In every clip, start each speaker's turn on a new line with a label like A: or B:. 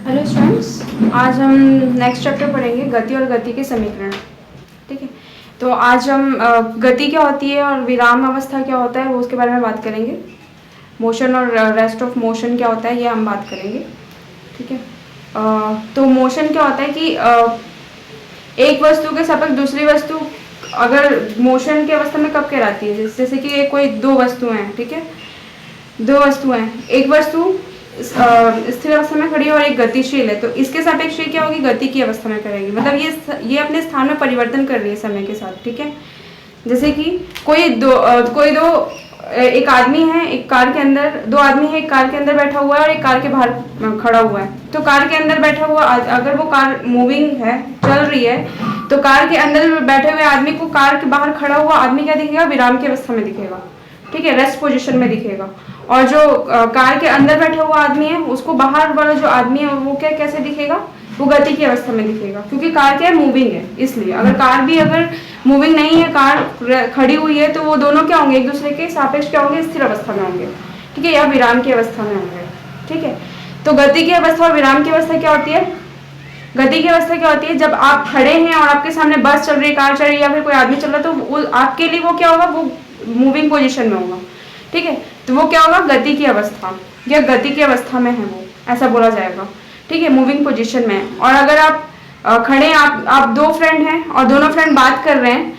A: Hello students, आज हम next chapter पढ़ेंगे गति और गति के समीकरण। ठीक है, तो आज हम गति क्या होती है और विराम अवस्था क्या होता है वो उसके बारे में बात करेंगे। मोशन और रेस्ट ऑफ मोशन क्या होता है ये हम बात करेंगे। ठीक है, तो मोशन क्या होता है कि एक वस्तु के सापेक्ष दूसरी वस्तु अगर मोशन की अवस्था में कब कहलाती है, जैसे कि कोई दो वस्तुएं हैं। ठीक है, दो वस्तुएं, एक वस्तु स्थिर अवस्था में खड़ी है और एक गतिशील है, तो इसके सापेक्ष क्या होगी, गति की अवस्था में करेगी। मतलब ये अपने स्थान में परिवर्तन कर रही है समय के साथ। ठीक है, जैसे कि कोई दो एक आदमी है एक कार के अंदर, दो आदमी है एक कार के अंदर बैठा हुआ है और एक कार के बाहर खड़ा हुआ है। तो कार के अंदर बैठा हुआ, अगर वो कार मूविंग है, चल रही है, तो कार के अंदर बैठे हुए आदमी को कार के बाहर खड़ा हुआ आदमी क्या दिखेगा, विराम की अवस्था में दिखेगा। ठीक है, रेस्ट पोजीशन में दिखेगा। और जो कार के अंदर बैठा हुआ आदमी है उसको बाहर वाला जो आदमी है वो कैसे दिखेगा, वो गति की अवस्था में दिखेगा, क्योंकि कार क्या है, मूविंग है। इसलिए अगर कार भी अगर मूविंग नहीं है, कार खड़ी हुई है, तो वो दोनों क्या होंगे, एक दूसरे के सापेक्ष क्या होंगे, स्थिर अवस्था में होंगे। ठीक है, या विराम की अवस्था में होंगे। ठीक है, तो गति की अवस्था और विराम की अवस्था क्या होती है। गति की अवस्था क्या होती है, जब आप खड़े हैं और आपके सामने बस चल रही है, कार चल रही है या फिर कोई आदमी चल रहा है, तो आपके लिए वो क्या होगा, वो मूविंग पोजिशन में होगा। ठीक है, तो वो क्या होगा, गति की अवस्था, या गति की अवस्था में है वो, ऐसा बोला जाएगा। ठीक है, मूविंग पोजीशन में। और अगर आप खड़े हैं, आप दो फ्रेंड हैं और दोनों फ्रेंड बात कर रहे हैं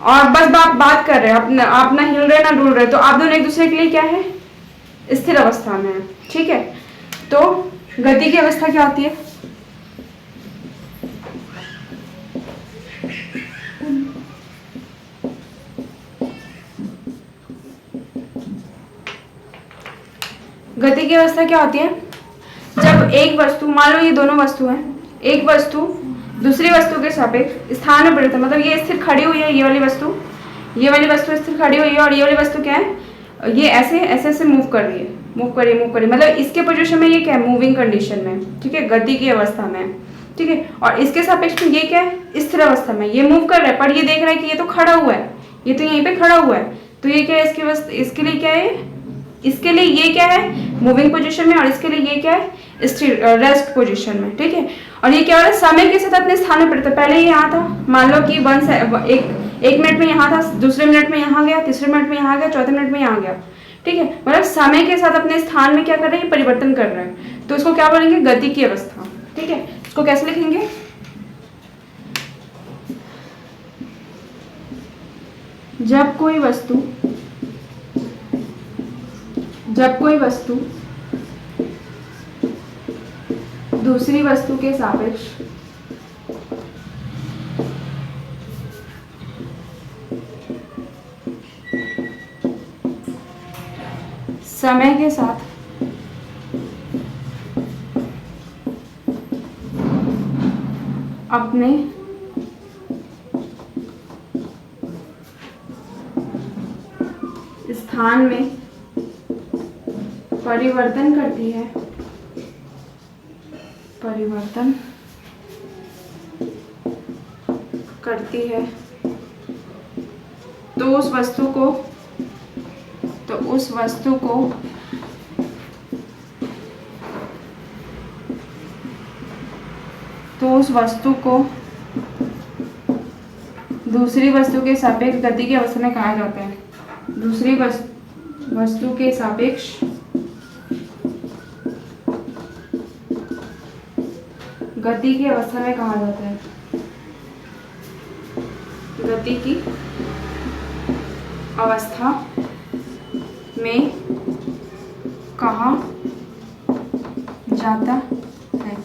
A: और बस बात कर रहे हैं, आप ना हिल रहे ना डुल रहे, तो आप दोनों एक दूसरे के लिए क्या है, स्थिर अवस्था में है। ठीक है, तो गति की अवस्था क्या होती है, गति की अवस्था क्या होती है, जब एक वस्तु, मान लो ये दोनों वस्तु हैं, एक वस्तु दूसरी वस्तु के सापेक्ष स्थान में परिवर्तन, मतलब ये स्थिर खड़ी हुई है, ये वाली वस्तु स्थिर खड़ी हुई है और ये वाली वस्तु क्या है, ये ऐसे ऐसे ऐसे मूव कर रही है, मतलब इसके पोजीशन में ये क्या है, मूविंग कंडीशन में। ठीक है, गति की अवस्था में। ठीक है, और इसके सापेक्ष में ये क्या है, स्थिर अवस्था में, ये मूव कर रहा है, पर ये देख रहा है कि ये तो खड़ा हुआ है, ये तो यहीं पे खड़ा हुआ है, तो ये क्या है, इसके लिए क्या है, इसके लिए ये क्या है, मूविंग पोजीशन में, और इसके लिए ये क्या है, रेस्ट पोजीशन में। ठीक है, और ये क्या हो रहा है, समय के साथ अपने स्थान में पड़ता है। पहले ये यहाँ था, मान लो कि एक मिनट में यहाँ था, दूसरे मिनट में यहाँ गया, तीसरे मिनट में यहाँ गया, चौथे मिनट में यहाँ गया। ठीक है, मतलब समय के साथ अपने स्थान में क्या कर रहे हैं, परिवर्तन कर रहे हैं, तो इसको क्या बोलेंगे, गति की अवस्था। ठीक है, इसको कैसे लिखेंगे, जब कोई वस्तु दूसरी वस्तु के सापेक्ष समय के साथ अपने स्थान में परिवर्तन करती है, तो उस वस्तु को दूसरी वस्तु के सापेक्ष गति की अवस्था में कहा जाता है। दूसरी वस्तु के सापेक्ष गति की अवस्था में कहा जाता है, गति की अवस्था में कहा जाता है।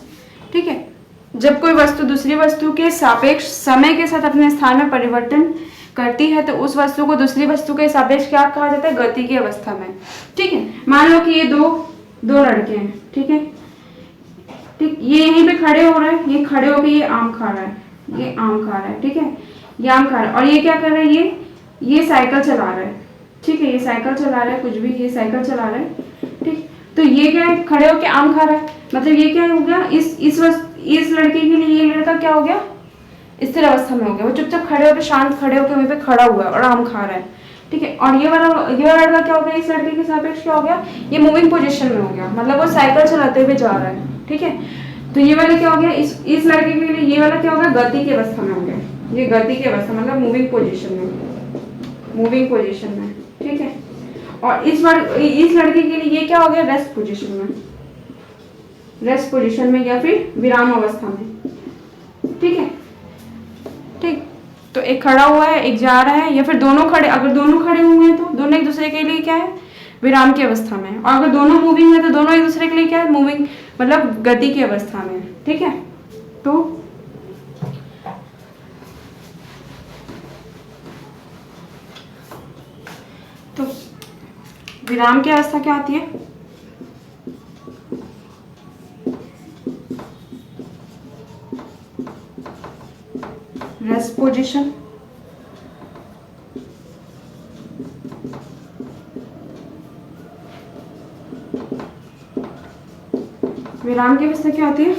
A: ठीक है, जब कोई वस्तु दूसरी वस्तु के सापेक्ष समय के साथ अपने स्थान में परिवर्तन करती है, तो उस वस्तु को दूसरी वस्तु के सापेक्ष क्या कहा जाता है, गति की अवस्था में। ठीक है, मान लो कि ये दो लड़के हैं। ठीक है, ठीक, ये यहीं पे खड़े हो रहे हैं, ये खड़े होकर ये आम खा रहा है, ठीक है, ये आम खा रहा है, और ये क्या कर रहा है, ये साइकिल चला रहा है। ठीक है, ये साइकिल चला रहा है, कुछ भी, ये साइकिल चला रहा है। ठीक, तो ये क्या है, खड़े होकर आम खा रहा है, मतलब ये क्या हो गया, इस लड़के के लिए ये लड़का क्या हो गया, स्थिर अवस्था में हो गया, वो चुपचाप खड़े होकर, शांत खड़े होकर वहीं पे खड़ा हुआ है और आम खा रहा है। ठीक है, और ये वाला लड़का क्या हो गया, इस लड़के के सापेक्ष क्या हो गया, ये मूविंग पोजीशन में हो गया, मतलब वो साइकिल चलाते हुए जा रहा है। ठीक है, तो ये वाला क्या हो गया, इस लड़के के लिए ये वाला क्या होगा, गति की अवस्था में हो गया, ये गति की अवस्था मतलब मूविंग पोजीशन में, मूविंग पोजीशन में, ठीक है। और इस लड़के के लिए ये क्या हो गया, रेस्ट पोजीशन में, रेस्ट पोजीशन में या फिर विराम अवस्था में, ठीक है। ठीक, तो एक खड़ा हुआ है, एक जा रहा है, या फिर दोनों खड़े, अगर दोनों खड़े हुए हैं तो दोनों एक दूसरे के लिए क्या है, विराम की अवस्था में, और अगर दोनों मूविंग है तो दोनों एक दूसरे के लिए क्या है, मूविंग मतलब गति की अवस्था में, ठीक है। तो विराम की अवस्था क्या होती है, रेस्ट पोजीशन, विराम की अवस्था क्या होती है,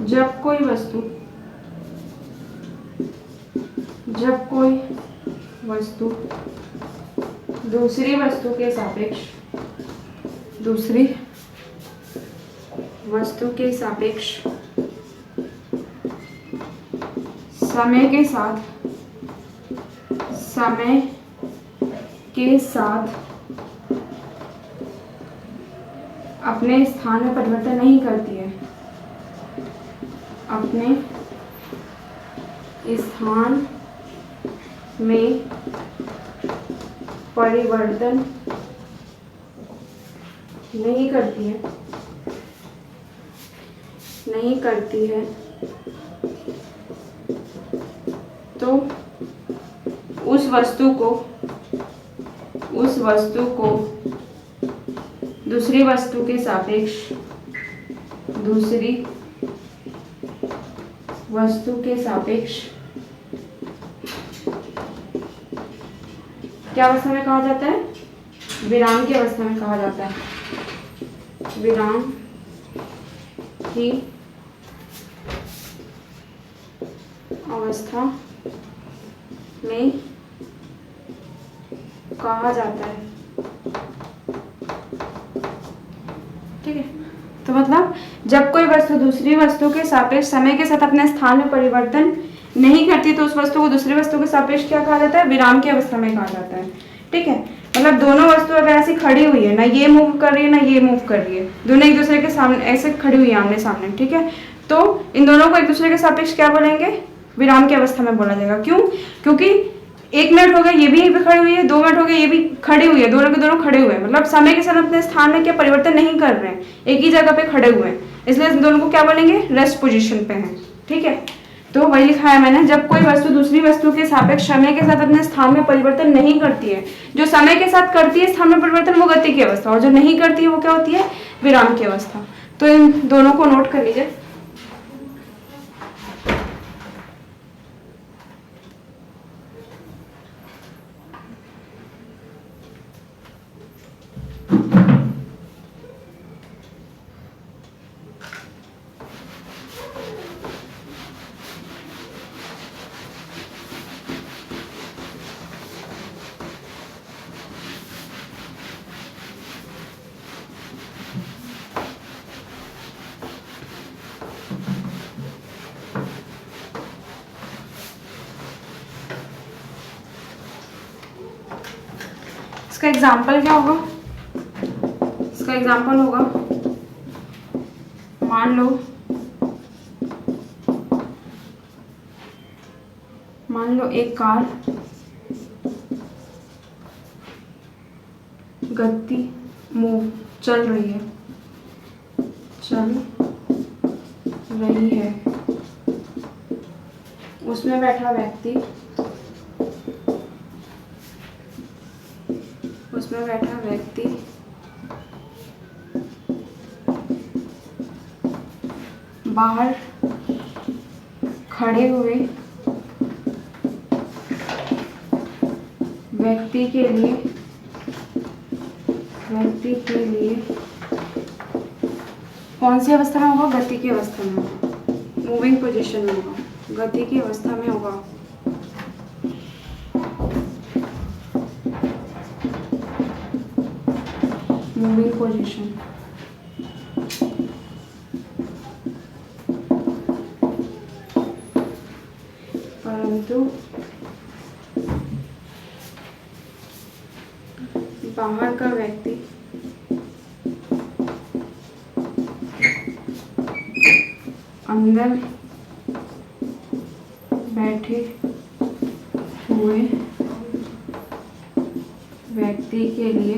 A: जब कोई वस्तु दूसरी वस्तु के सापेक्ष समय के साथ अपने स्थान में परिवर्तन नहीं करती है, अपने स्थान में परिवर्तन नहीं करती है, तो उस वस्तु को दूसरी वस्तु के सापेक्ष क्या अवस्था में कहा जाता है, विराम की अवस्था में कहा जाता है, विराम की अवस्था में कहा जाता है, ठीक है। तो मतलब जब कोई वस्तु दूसरी वस्तु के सापेक्ष समय के साथ अपने स्थान में परिवर्तन नहीं करती तो उस वस्तु को दूसरी वस्तु के सापेक्ष क्या कहा जाता है, विराम की अवस्था में कहा जाता है, ठीक है। मतलब दोनों वस्तु अगर ऐसी खड़ी हुई है, ना ये मूव कर रही है ना ये मूव कर रही है, दोनों एक दूसरे के सामने ऐसे खड़ी हुई है आमने सामने, ठीक है, तो इन दोनों को एक दूसरे के सापेक्ष क्या बोलेंगे, विराम की अवस्था में बोला जाएगा। क्यों, क्योंकि 1 मिनट हो गया ये भी यहीं पे खड़ी हुई है, 2 मिनट हो गए ये भी खड़ी हुई है, दोनों के दोनों खड़े हुए हैं, मतलब समय के साथ अपने स्थान में क्या परिवर्तन नहीं कर रहे हैं, एक ही जगह पे खड़े हुए हैं, इसलिए दोनों को क्या बोलेंगे, रेस्ट पोजीशन पे हैं, ठीक है। तो वही लिखा है मैंने, जब कोई वस्तु दूसरी वस्तु के सापेक्ष समय के साथ अपने स्थान में परिवर्तन नहीं करती है, जो समय के साथ करती है स्थान में परिवर्तन वो गति की अवस्था, और जो नहीं करती है वो क्या होती है, विराम की अवस्था। तो इन दोनों को नोट कर लीजिए। इसका एग्जाम्पल क्या होगा, इसका एग्जाम्पल होगा, मान लो एक कार चल रही है, उसमें बैठा व्यक्ति बाहर खड़े हुए व्यक्ति के लिए कौन सी अवस्था में होगा, गति की अवस्था में होगा, मूविंग पोजीशन में होगा, गति की अवस्था में होगा। मूविंग पोजीशन, परंतु बाहर का व्यक्ति अंदर बैठे हुए व्यक्ति के लिए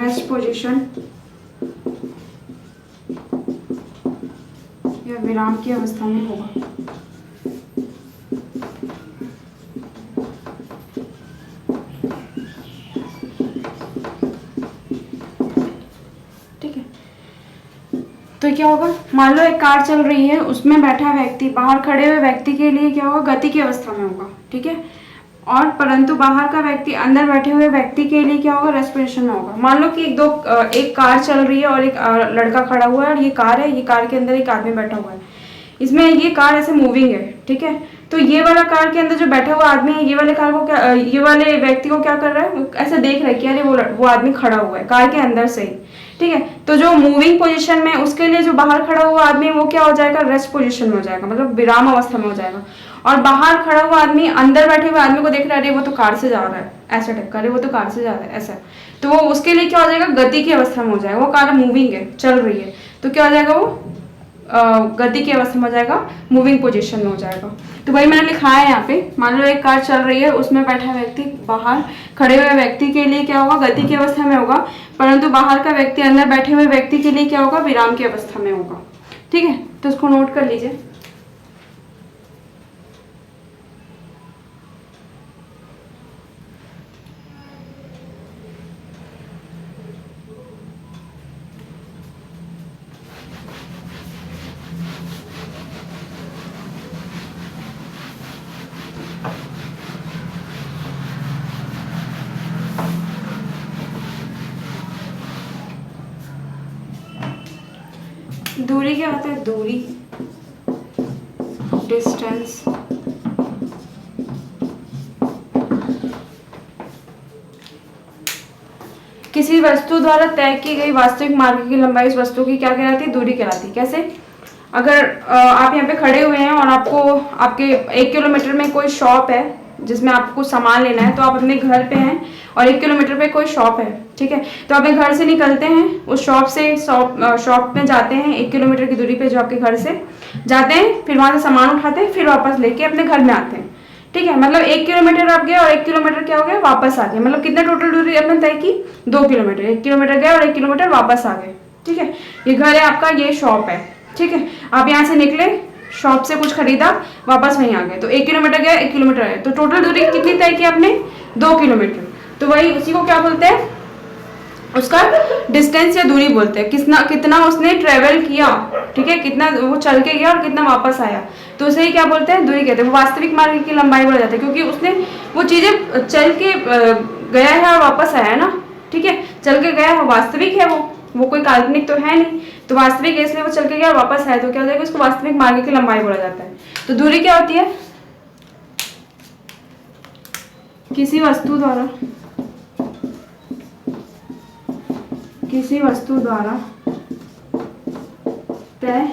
A: रेस्ट पोजीशन या विराम की अवस्था में होगा। ठीक है, तो क्या होगा, मान लो एक कार चल रही है, उसमें बैठा व्यक्ति बाहर खड़े हुए व्यक्ति के लिए क्या होगा, गति की अवस्था में होगा। ठीक है, और परंतु बाहर का व्यक्ति अंदर बैठे हुए व्यक्ति के लिए क्या होगा, रेस्पिरेशन में होगा। मान लो कि एक कार चल रही है और एक लड़का खड़ा हुआ है और ये कार है, ये कार के अंदर एक आदमी बैठा हुआ है। इसमें ये कार ऐसे मूविंग है। ठीक है, तो ये वाला कार के अंदर जो बैठा हुआ आदमी है, ये वाले कार को क्या, ये वाले व्यक्ति को क्या कर रहा है, वो ऐसे देख रहा है कि अरे वो आदमी खड़ा हुआ है कार के अंदर से ही। ठीक है, तो जो मूविंग पोजीशन में, उसके लिए जो बाहर खड़ा हुआ आदमी है वो क्या हो जाएगा, रेस्ट पोजीशन में हो जाएगा, मतलब विराम अवस्था में हो जाएगा। और बाहर खड़ा हुआ आदमी अंदर बैठे हुए आदमी को देख रहा है, अरे वो तो कार से जा रहा है, ऐसा टाइप का, अरे वो तो कार से जा रहा है ऐसा, तो वो उसके लिए क्या हो जाएगा, गति की अवस्था में हो जाएगा। वो कार मूविंग है, चल रही है, तो क्या हो जाएगा, वो गति की अवस्था में हो जाएगा, मूविंग पोजीशन में हो जाएगा। तो वही मैंने लिखा है यहाँ पे, मान लो एक कार चल रही है, उसमें बैठा व्यक्ति बाहर खड़े हुए व्यक्ति के लिए क्या होगा, गति की अवस्था में होगा, परंतु बाहर का व्यक्ति अंदर बैठे हुए व्यक्ति के लिए क्या होगा, विराम की अवस्था में होगा। ठीक है, तो इसको नोट कर लीजिए। दूरी क्या होता है, दूरी, डिस्टेंस, किसी वस्तु द्वारा तय की गई वास्तविक मार्ग की लंबाई उस वस्तु की क्या कहलाती है, दूरी कहलाती है। कैसे, अगर आप यहाँ पे खड़े हुए हैं और आपको आपके 1 किलोमीटर में कोई शॉप है जिसमें आपको सामान लेना है, तो आप अपने घर पे हैं और 1 किलोमीटर पे कोई शॉप है। ठीक है, तो अपने घर से निकलते हैं, उस शॉप से शॉप में जाते हैं, 1 किलोमीटर की दूरी पे जो आपके घर से जाते हैं, फिर वहां से सामान उठाते हैं, फिर वापस लेके अपने घर में आते हैं। ठीक है, मतलब 1 किलोमीटर आप गए और 1 किलोमीटर क्या हो गया, वापस आ गए, मतलब कितने टोटल दूरी आपने तय की, 2 किलोमीटर। 1 किलोमीटर गए और 1 किलोमीटर वापस आ गए। ठीक है, ये घर है आपका, ये शॉप है। ठीक है, आप यहाँ से निकले, शॉप से कुछ खरीदा, वापस वहीं आ गए, तो 1 किलोमीटर गया, 1 किलोमीटर आए, तो टोटल दूरी कितनी तय की आपने, 2 किलोमीटर। तो वही उसी को क्या बोलते हैं, उसका डिस्टेंस या दूरी बोलते हैं, कितना उसने ट्रेवल किया। ठीक है, कितना वो चल के गया और कितना वापस आया, तो उसे ही क्या बोलते हैं, दूरी कहते हैं। वो वास्तविक मार्ग की लंबाई बोला जाता है, क्योंकि उसने वो चीजें चल के गया है और वापस आया ना। ठीक है, चल के गया है, वास्तविक है, वो कोई काल्पनिक तो है नहीं, तो वास्तविक है, इसलिए वो चल के गया और वापस आया, तो क्या हो जाएगा, उसको वास्तविक मार्ग की लंबाई बोला जाता है। तो दूरी क्या होती है, किसी वस्तु द्वारा तय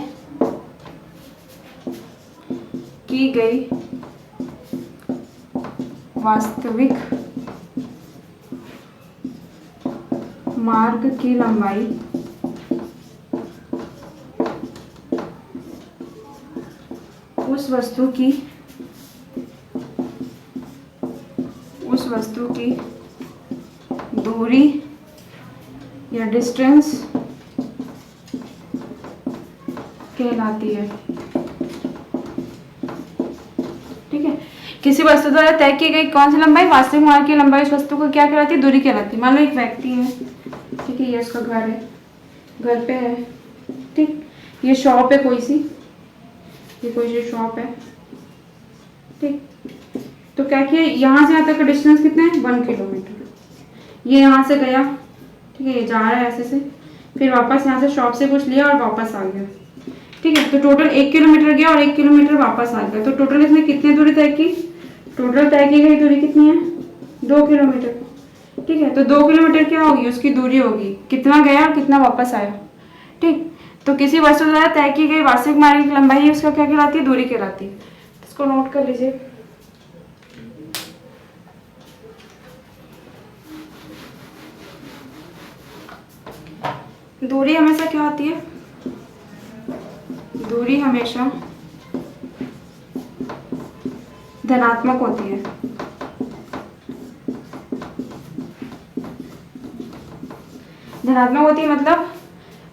A: की गई वास्तविक मार्ग की लंबाई उस वस्तु की दूरी या डिस्टेंस कहलाती है। ठीक है, किसी वस्तु द्वारा तय की गई कौन सी लंबाई, वास्तविक मार्ग की लंबाई उस वस्तु को क्या कहलाती है, दूरी कहलाती है। मान लो एक व्यक्ति है, ठीक है, ये उसका घर है, घर पे है, ठीक, ये शॉप है कोई सी, ये कोई सी शॉप है। ठीक, तो क्या किया, यहाँ से यहाँ तक का डिस्टेंस कितना है, 1 किलोमीटर। ये यहाँ से गया, ठीक है, ये जा रहा है ऐसे से, फिर वापस यहाँ से शॉप से कुछ लिया और वापस आ गया। ठीक है, तो टोटल 1 किलोमीटर गया और 1 किलोमीटर वापस आ गया, तो टोटल इसने कितनी दूरी तय की, टोटल तय की गई दूरी कितनी है, 2 किलोमीटर। ठीक है, तो 2 किलोमीटर क्या होगी, उसकी दूरी होगी, कितना गया और कितना वापस आया। ठीक, तो किसी वस्तु द्वारा तय की गई वास्तविक मार्ग की लंबाई उसका क्या कहलाती है? दूरी कहलाती है। इसको नोट कर लीजिए। दूरी हमेशा क्या होती है? दूरी हमेशा धनात्मक होती है। धनात्मक होती है मतलब,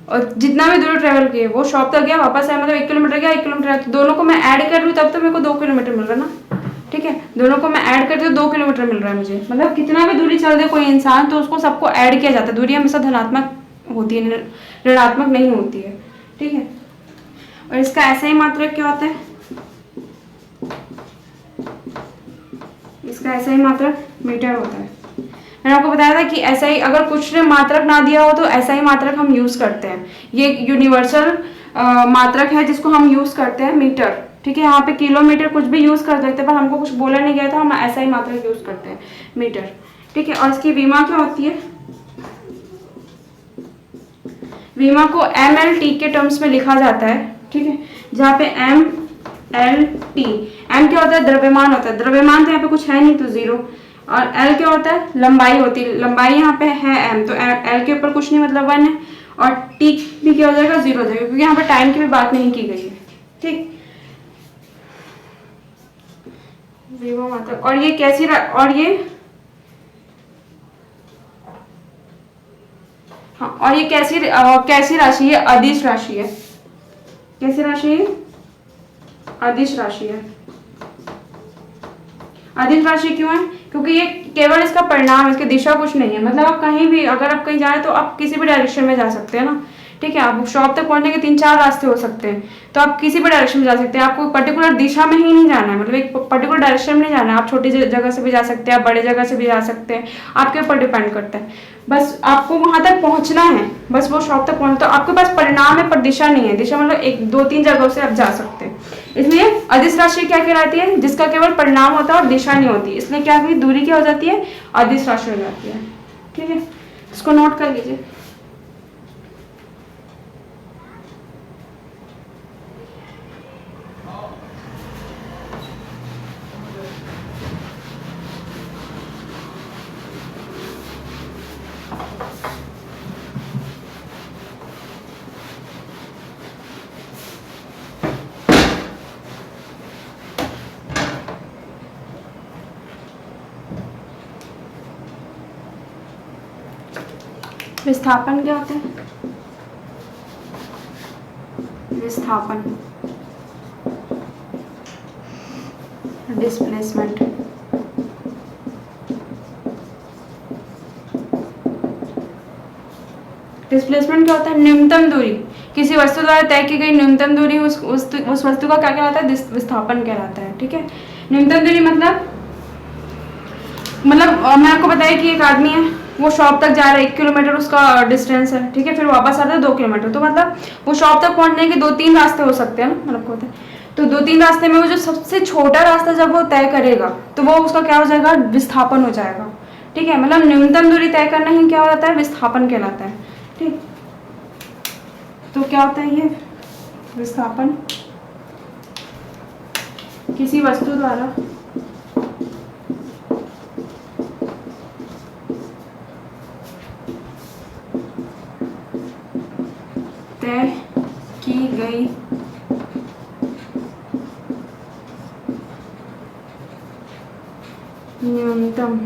A: और जितना भी दूर ट्रेवल किए, वो शॉप तक गया वापस आया, मतलब 1 किलोमीटर गया 1 किलोमीटर आया, तो दोनों को मैं ऐड कर लूँ तब तो मेरे को 2 किलोमीटर मिल रहा है ना। ठीक है, दोनों को मैं ऐड करती हूँ 2 किलोमीटर मिल रहा है मुझे। मतलब कितना भी दूरी चल दे कोई इंसान तो उसको सबको ऐड किया जाता है। दूरी हमेशा धनात्मक होती है, ऋणात्मक नहीं होती है। ठीक है, और इसका ऐसा ही मात्रक क्या होता है? इसका ऐसा ही मात्रक मीटर होता है। मैंने आपको बताया था कि ऐसा ही, अगर कुछ ने मात्रक ना दिया हो तो ऐसा ही मात्रक हम यूज करते हैं। ये यूनिवर्सल मात्रक है जिसको हम यूज करते हैं, मीटर। ठीक है, यहाँ पे किलोमीटर कुछ भी यूज कर सकते हैं, पर हमको कुछ बोला नहीं गया था, हम ऐसा ही मात्रक यूज करते हैं, मीटर। ठीक है, और इसकी विमा क्या होती है? विमा को MLT के टर्म्स में लिखा जाता है। ठीक है, जहाँ पे MLT, M क्या होता है? द्रव्यमान होता है। द्रव्यमान तो यहाँ पे कुछ है नहीं, तो 0। और L क्या होता है? लंबाई होती है। लंबाई यहाँ पे है M, तो L के ऊपर कुछ नहीं, मतलब 1 है। और T भी क्या हो जाएगा? 0 हो जाएगा, क्योंकि यहाँ पे टाइम की भी बात नहीं की गई है। ठीक, विभव मात्रक। और ये कैसी और ये हाँ, और ये कैसी राशि है? अदिश राशि है। कैसी राशि है? अदिश राशि है। अदिश राशि क्यों है? क्योंकि ये केवल इसका परिणाम, इसकी दिशा कुछ नहीं है। मतलब आप कहीं भी, अगर आप कहीं जाए तो आप किसी भी डायरेक्शन में जा सकते हैं ना। ठीक है, आप शॉप तक पहुंचने के 3-4 रास्ते हो सकते हैं, तो आप किसी भी डायरेक्शन में जा सकते हैं। आपको पर्टिकुलर दिशा में ही नहीं जाना है, मतलब एक पर्टिकुलर डायरेक्शन में नहीं जाना है। आप छोटी जगह से भी जा सकते हैं, आप बड़े जगह से भी जा सकते हैं, आपके ऊपर डिपेंड करता है। बस आपको वहां तक पहुंचना है, बस वो शॉप तक पहुंचना। तो आपके पास परिणाम है पर दिशा नहीं है। दिशा मतलब 1-2-3 जगहों से आप जा सकते हैं। इसलिए अदिश राशि क्या कहलाती है? जिसका केवल परिणाम होता है और दिशा नहीं होती। इसलिए क्या हुई? दूरी क्या हो जाती है? अदिश राशि हो जाती है। ठीक है, इसको नोट कर लीजिए। विस्थापन क्या होता है? विस्थापन, डिस्प्लेसमेंट। डिस्प्लेसमेंट क्या होता है? न्यूनतम दूरी। किसी वस्तु द्वारा तय की गई न्यूनतम दूरी, उस वस्तु का क्या कहलाता है? विस्थापन कहलाता है। ठीक है, न्यूनतम दूरी मतलब मैं आपको बताया कि एक आदमी है, वो शॉप तक जा रहा है, 1 किलोमीटर उसका डिस्टेंस है। ठीक है, फिर वापस आ रहा है 2 किलोमीटर, तो मतलब वो शॉप तक पहुंचने के 2-3 रास्ते हो सकते हैं ना, मतलब होते हैं। तो 2-3 रास्ते में वो जो सबसे छोटा रास्ता जब वो तय करेगा तो वो उसका क्या हो जाएगा? विस्थापन हो जाएगा। ठीक है, मतलब न्यूनतम दूरी तय करना ही क्या होता है? विस्थापन कहलाता है। ठीक, तो क्या होता है ये विस्थापन? किसी वस्तु द्वारा तय की गई न्यूनतम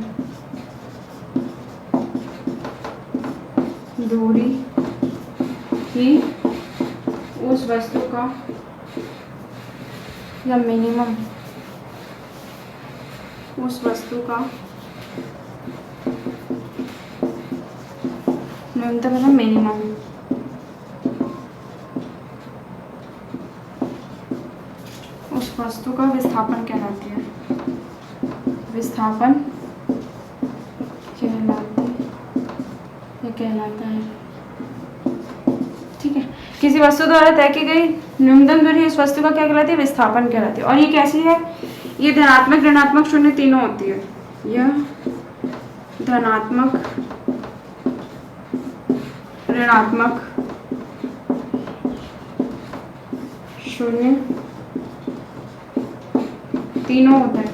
A: दूरी ही उस वस्तु का, या मिनिमम उस वस्तु का न्यूनतम मतलब मिनिमम, उस वस्तु का विस्थापन कहलाती है। विस्थापन कहलाता है। ठीक है, किसी वस्तु द्वारा तय की गई न्यूनतम दूरी उस वस्तु का क्या कहलाती है? विस्थापन कहलाती है। और ये कैसी है? ये धनात्मक, ऋणात्मक, शून्य तीनों होती है। यह धनात्मक, ऋणात्मक शून्य, तीनों होता है,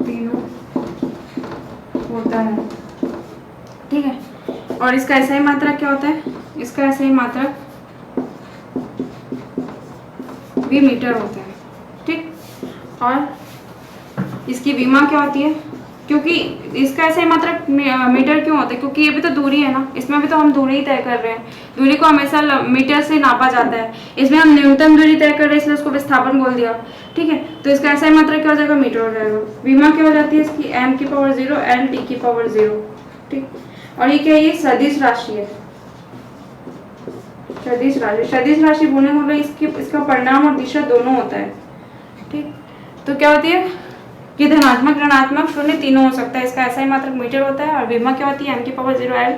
A: तीनों होता है, ठीक है। और इसका ऐसा ही मात्रक क्या होता है, इसका ऐसा ही मात्रक भी मीटर होता है, ठीक। और इसकी विमा क्या होती है, क्योंकि इसका ऐसा ही मात्रक मीटर क्यों होता है, क्योंकि ये भी तो दूरी है ना, इसमें भी तो हम दूरी ही तय कर रहे हैं, दूरी को हमेशा मीटर से नापा जाता है, इसमें हम न्यूनतम दूरी तय कर रहे हैं इसलिए उसको विस्थापन बोल दिया, ठीक है। तो इसका ऐसा ही मात्रक क्या हो जाएगा, मीटर हो जाएगा। विमा क्या हो जाती है इसकी, m की पावर 0 l t की पावर 0, ठीक। और ये क्या है, ये सदिश राशि है, सदिश राशि। सदिश राशि बोलने का मतलब इसका परिणाम और दिशा दोनों होता है, ठीक। तो क्या होती है कि धनात्मक ऋणात्मक शून्य तीनों हो सकता है, इसका ऐसा ही मात्रक मीटर होता है। और विमा क्या होती है, m की पावर 0 l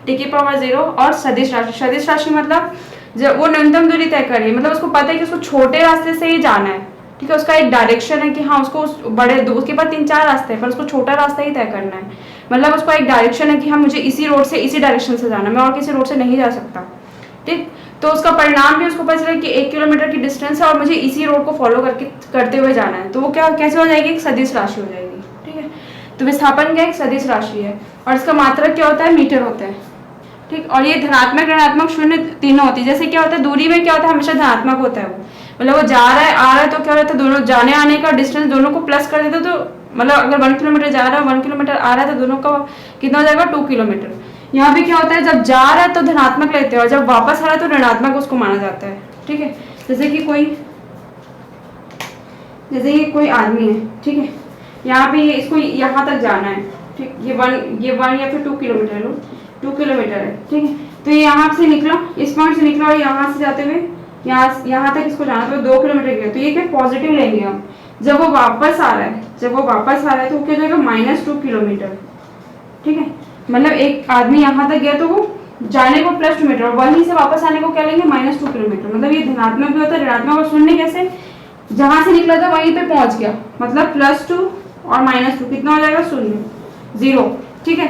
A: t की पावर 0। और सदिश राशि, सदिश राशि मतलब जब वो न्यूनतम दूरी तय कर रही है, मतलब उसको पता है कि उसको छोटे रास्ते से ही जाना है, ठीक है। उसका एक डायरेक्शन है कि हाँ उसको उस बड़े, उसके पास 3-4 रास्ते हैं पर उसको छोटा रास्ता ही तय करना है, मतलब उसको एक डायरेक्शन है कि हाँ मुझे इसी रोड से इसी डायरेक्शन से जाना है, मैं और किसी रोड से नहीं जा सकता, ठीक। तो उसका परिणाम भी उसको पता चला कि 1 किलोमीटर की डिस्टेंस है और मुझे इसी रोड को फॉलो करते हुए जाना है, तो वो क्या कैसे हो जाएगी, एक सदिश राशि हो जाएगी, ठीक है। तो विस्थापन क्या एक सदिश राशि है और इसका मात्रक क्या होता है, मीटर होता है, ठीक। और ये धनात्मक ऋणात्मक शून्य तीनों होती है। जैसे क्या होता है, दूरी में क्या होता है, हमेशा धनात्मक होता है, वो मतलब वो जा रहा है आ रहा है, तो क्या होता है, दोनों जाने आने का डिस्टेंस दोनों को प्लस कर देते, तो मतलब अगर 1 किलोमीटर जा रहा है 1 किलोमीटर आ रहा है तो दोनों का कितना हो जाएगा, 2 किलोमीटर। यहाँ भी क्या होता है, जब जा रहा है तो धनात्मक लेते हैं और जब वापस आ रहा है तो ऋणात्मक उसको माना जाता है, ठीक है। जैसे कि कोई आदमी है, ठीक है, यहाँ पे इसको यहाँ तक जाना है, ठीक। ये वन या फिर 2 किलोमीटर लो, 2 किलोमीटर है, ठीक है। तो ये यहाँ से निकला, इस पॉइंट से निकला और यहाँ से जाते हुए यहाँ तक इसको जाना, तो 2 किलोमीटर गया, तो ये क्या पॉजिटिव लेंगे हम। जब वो वापस आ रहा है तो क्या जाएगा, -2 किलोमीटर, ठीक है। मतलब एक आदमी यहाँ तक गया तो वो जाने को +2 मीटर और वहीं से वापस आने को क्या लेंगे, -2 किलोमीटर। मतलब ये धनात्मक भी होता है ऋणात्मक, और शून्य कैसे, जहां से निकला था वहीं पे पहुंच गया, मतलब +2 और -2 कितना हो जाएगा, 0, ठीक है।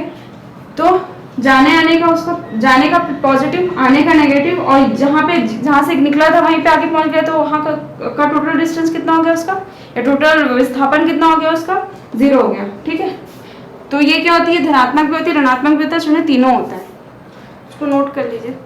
A: तो जाने का पॉजिटिव, आने का नेगेटिव, और जहां से निकला था वहीं पे आगे पहुंच गया, तो वहां का टोटल डिस्टेंस कितना हो गया उसका, या टोटल विस्थापन कितना हो गया उसका, 0 हो गया, ठीक है। तो ये क्या होती है, धनात्मक भी होती है ऋणात्मक भी होता है, शून्य तीनों होता है, इसको नोट कर लीजिए।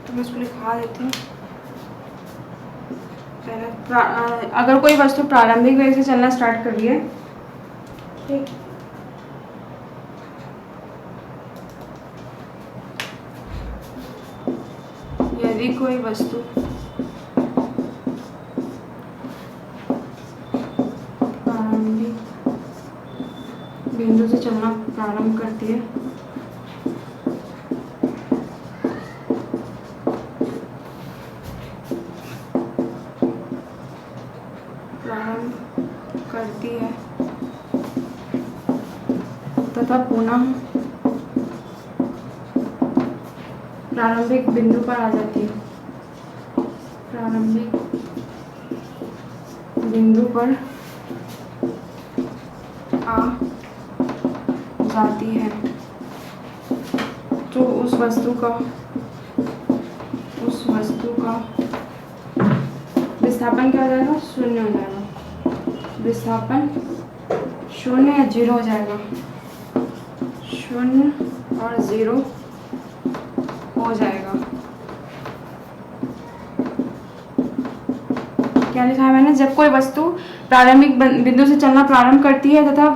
A: मैं इसको लिखा देती हूँ। अगर कोई वस्तु प्रारंभिक वेग से चलना स्टार्ट कर रही है, ठीक, यदि कोई वस्तु प्रारंभिक बिंदु से चलना प्रारंभ करती है, तथा पुनः प्रारंभिक बिंदु पर आ जाती है, प्रारंभिक बिंदु पर आ जाती है, तो उस वस्तु का विस्थापन क्या हो जाएगा, 0 हो जाएगा, विस्थापन 0 या 0 हो जाएगा, 0 और 0 हो जाएगा। क्या लिखा है मैंने, जब कोई वस्तु प्रारंभिक बिंदु से चलना प्रारंभ करती है तथा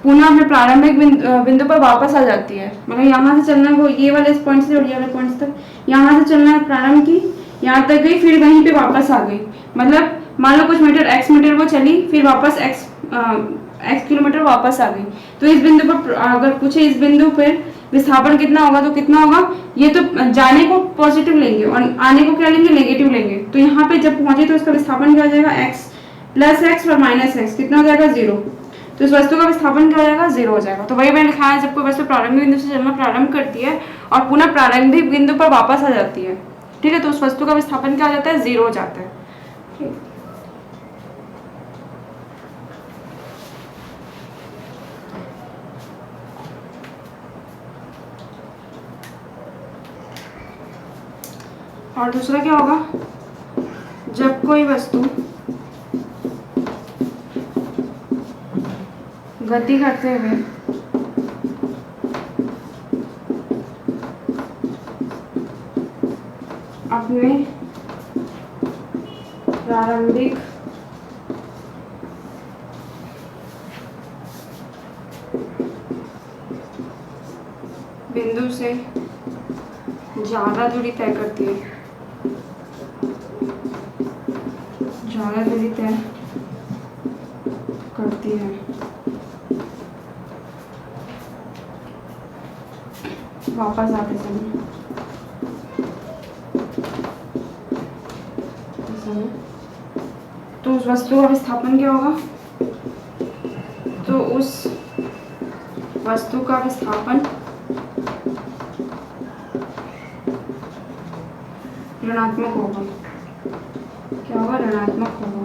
A: पुनः अपने प्रारंभिक बिंदु पर वापस आ जाती है, मतलब यहाँ से चलना को ये वाले इस पॉइंट से और ये वाले पॉइंट तक, यहाँ से चलना प्रारंभ की, यहाँ तक गई, फिर वहीं पे वापस आ गई, मतलब मान लो कुछ मीटर x मीटर वो चली, फिर वापस x किलोमीटर वापस आ गई, तो इस बिंदु पर अगर पूछे इस बिंदु पर विस्थापन कितना होगा तो कितना होगा, ये तो जाने को पॉजिटिव लेंगे और आने को क्या लेंगे, नेगेटिव लेंगे। तो यहाँ पे जब पहुंचे तो इसका विस्थापन क्या हो जाएगा, x प्लस एक्स और माइनस एक्स, कितना हो जाएगा 0। तो इस वस्तु का विस्थापन क्या हो जाएगा, 0 हो जाएगा। तो वही मैंने लिखा है, जब कोई वस्तु प्रारंभिक बिंदु से चलना प्रारंभ करती है और पुनः प्रारंभिक बिंदु पर वापस आ जाती है, ठीक है, तो उस वस्तु का विस्थापन क्या हो जाता है, 0 हो जाता है। ठीक, और दूसरा क्या होगा, जब कोई वस्तु गति करते हुए अपने प्रारंभिक बिंदु से ज्यादा दूरी तय करती है, ज्यादा दूरी तय करती है, वापस आते समय तो उस वस्तु का विस्थापन क्या होगा, तो उस वस्तु का विस्थापन ऋणात्मक होगा। क्या होगा, ऋणात्मक होगा।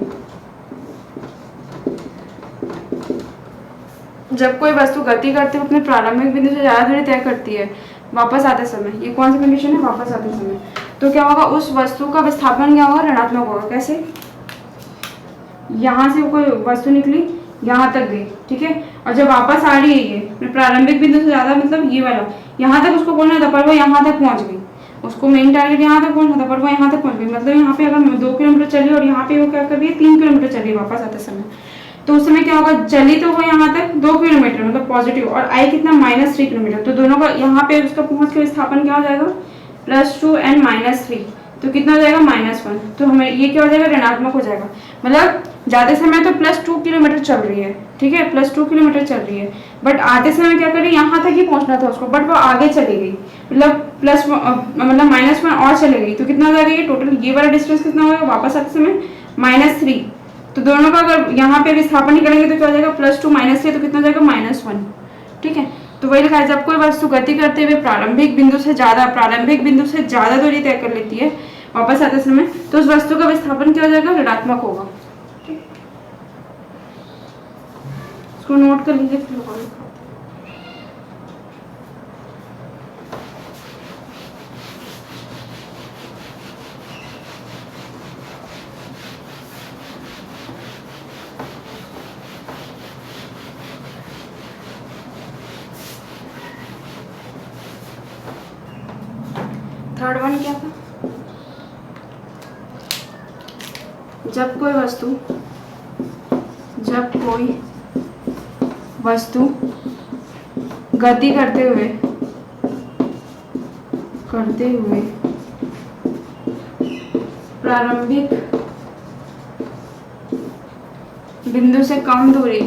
A: जब कोई वस्तु गति करते हुए अपने प्रारंभिक बिंदु से ज्यादा दूरी तय करती है वापस आते समय, ये कौन सी कंडीशन है, वापस आते समय, तो क्या होगा, उस वस्तु का विस्थापन क्या होगा, ऋणात्मक होगा। कैसे, यहाँ से कोई वस्तु निकली यहाँ तक गई, ठीक है, और जब वापस आ रही है ये प्रारंभिक बिंदु से ज्यादा, मतलब ये वाला यहाँ तक उसको पहुंचना था पर वो यहाँ तक पहुंच गई, उसको मेन टारगेट यहाँ तक पहुंचना था पर वो यहाँ तक पहुंच गई। मतलब यहाँ पे अगर 2 किलोमीटर चली और यहाँ पे वो क्या कर रही है, 3 किलोमीटर चली वापस आते समय, तो उस समय क्या होगा, चली तो वो यहाँ तक 2 किलोमीटर मतलब पॉजिटिव, और आई कितना, -3 किलोमीटर, तो दोनों का यहाँ पे उसका पहुंच के विस्थापन क्या हो जाएगा, +2 एंड -3, तो कितना हो जाएगा, -1। तो हमें ये क्या हो जाएगा, ऋणात्मक हो जाएगा। मतलब जाते समय तो +2 किलोमीटर चल रही है, ठीक है, +2 किलोमीटर चल रही है, बट आते समय क्या कर रही है, यहाँ तक ही पहुंचना था उसको, बट वो आगे चली गई, मतलब -1 और चली गई, तो कितना हो जाएगा, ये टोटल ये वाला डिस्टेंस कितना होगा, वापस आते समय -3। तो दोनों का अगर यहाँ पे विस्थापन निकलेंगे तो क्या हो जाएगा, +2 -3, तो कितना हो जाएगा, -1। ठीक है, तो वही लिखा है, जब कोई वस्तु गति करते हुए प्रारंभिक बिंदु से ज्यादा दूरी तय कर लेती है वापस आते समय, तो उस वस्तु का विस्थापन क्या हो जाएगा, ऋणात्मक होगा। ठीक, इसको नोट कर लीजिए फिर थर्ड वन क्या था, जब कोई वस्तु गति करते हुए प्रारंभिक बिंदु से कम दूरी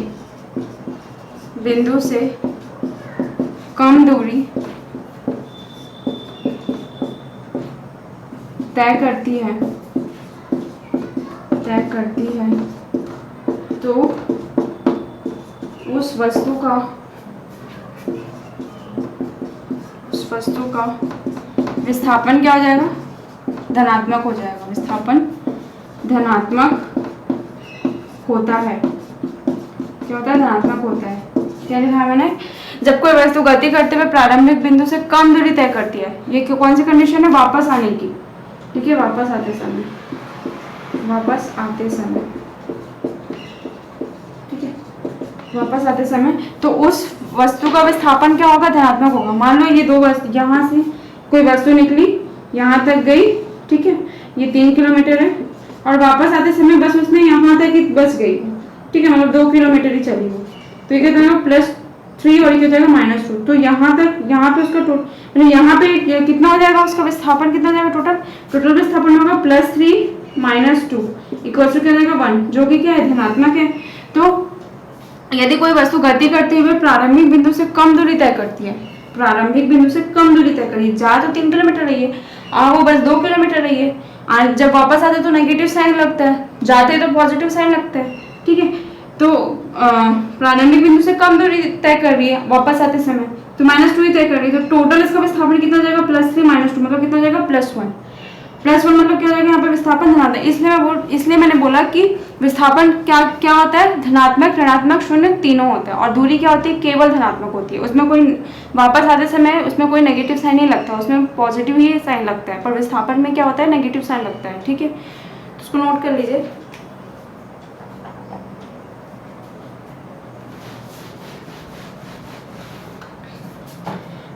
A: तय करती है तो उस वस्तु का विस्थापन क्या हो जाएगा, धनात्मक हो जाएगा। विस्थापन धनात्मक होता है। क्या होता है, धनात्मक होता है। क्या लिखा है मैंने, जब कोई वस्तु गति करते हुए प्रारंभिक बिंदु से कम दूरी तय करती है, ये कौन सी कंडीशन है, वापस आने की, ठीक है, वापस आते समय, ठीक है, वापस आते समय, तो उस वस्तु का विस्थापन क्या होगा, धनात्मक होगा। मान लो ये दो वस्तु, यहाँ से कोई वस्तु निकली यहाँ तक गई, ठीक है, ये 3 किलोमीटर है, और वापस आते समय बस उसने यहाँ तक ही बस गई, ठीक है, मतलब 2 किलोमीटर ही चली वो, तो ये क्या होगा, +3 और ये हो जाएगा -2। तो यहाँ पे उसका टोटल, यहाँ पे कितना हो जाएगा, उसका विस्थापन कितना हो जाएगा, टोटल विस्थापन होगा +3 - 2 इक्वल टू क्या हो जाएगा 1, जो कि क्या है, धनात्मक है। तो यदि कोई वस्तु गति करते हुए प्रारंभिक बिंदु से कम दूरी तय करती है, प्रारंभिक बिंदु से कम दूरी तय करी, जा तो 3 किलोमीटर रही है, वो बस 2 किलोमीटर रही है, जब वापस आते तो नेगेटिव साइन लगता है, जाते तो पॉजिटिव साइन लगता है, ठीक है। तो प्रारंभिक बिंदु से कम दूरी तय कर रही है वापस आते समय, तो -2 ही तय कर रही है, तो टोटल इसका विस्थापन कितना हो जाएगा, +3 -2 मतलब कितना हो जाएगा, +1। +1 मतलब क्या हो जाएगा, यहाँ पे विस्थापन धनात्मक, इसलिए मैंने बोला कि विस्थापन क्या होता है, धनात्मक, ऋणात्मक, शून्य तीनों होता है, और दूरी क्या होती है, केवल धनात्मक होती है, उसमें कोई वापस आते समय उसमें कोई नेगेटिव साइन नहीं लगता, उसमें पॉजिटिव ही साइन लगता है, पर विस्थापन में क्या होता है, नेगेटिव साइन लगता है, ठीक है। तो उसको नोट कर लीजिए।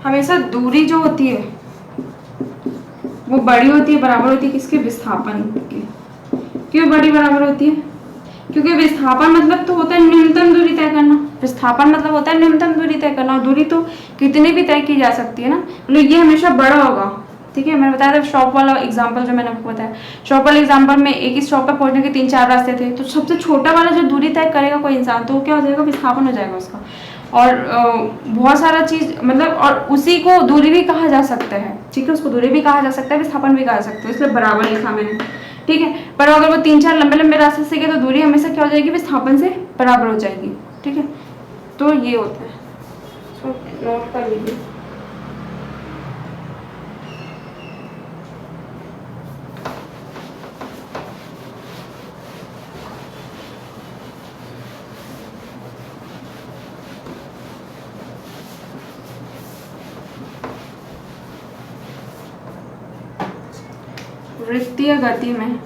A: हमेशा दूरी जो होती है वो बड़ी होती है, बराबर होती है किसके, विस्थापन के। क्यों बड़ी बराबर होती है, क्योंकि विस्थापन मतलब तो होता है न्यूनतम दूरी तय करना, विस्थापन मतलब होता है न्यूनतम दूरी तय करना, और दूरी तो कितनी भी तय की जा सकती है ना, मतलब ये हमेशा बड़ा होगा, ठीक है। मैंने बताया था शॉप वाला एग्जाम्पल जो मैंने आपको बताया, शॉप वाले एग्जाम्पल में एक ही स्टॉप पर पहुंचने के 3-4 रास्ते थे, तो सबसे छोटा वाला जो दूरी तय करेगा कोई इंसान, तो वो क्या हो जाएगा, विस्थापन हो जाएगा उसका। और बहुत सारा चीज मतलब, और उसी को दूरी भी कहा जा सकता है, ठीक है, उसको दूरी भी कहा जा सकता है, विस्थापन भी कहा जा सकता है, इसलिए बराबर लिखा मैंने, ठीक है। पर अगर वो 3-4 लंबे लंबे रास्ते से गए तो दूरी हमेशा क्या हो जाएगी, विस्थापन से बराबर हो जाएगी, ठीक है। तो ये होता है, तो नोट कर लीजिए। वृत्तीय गति में,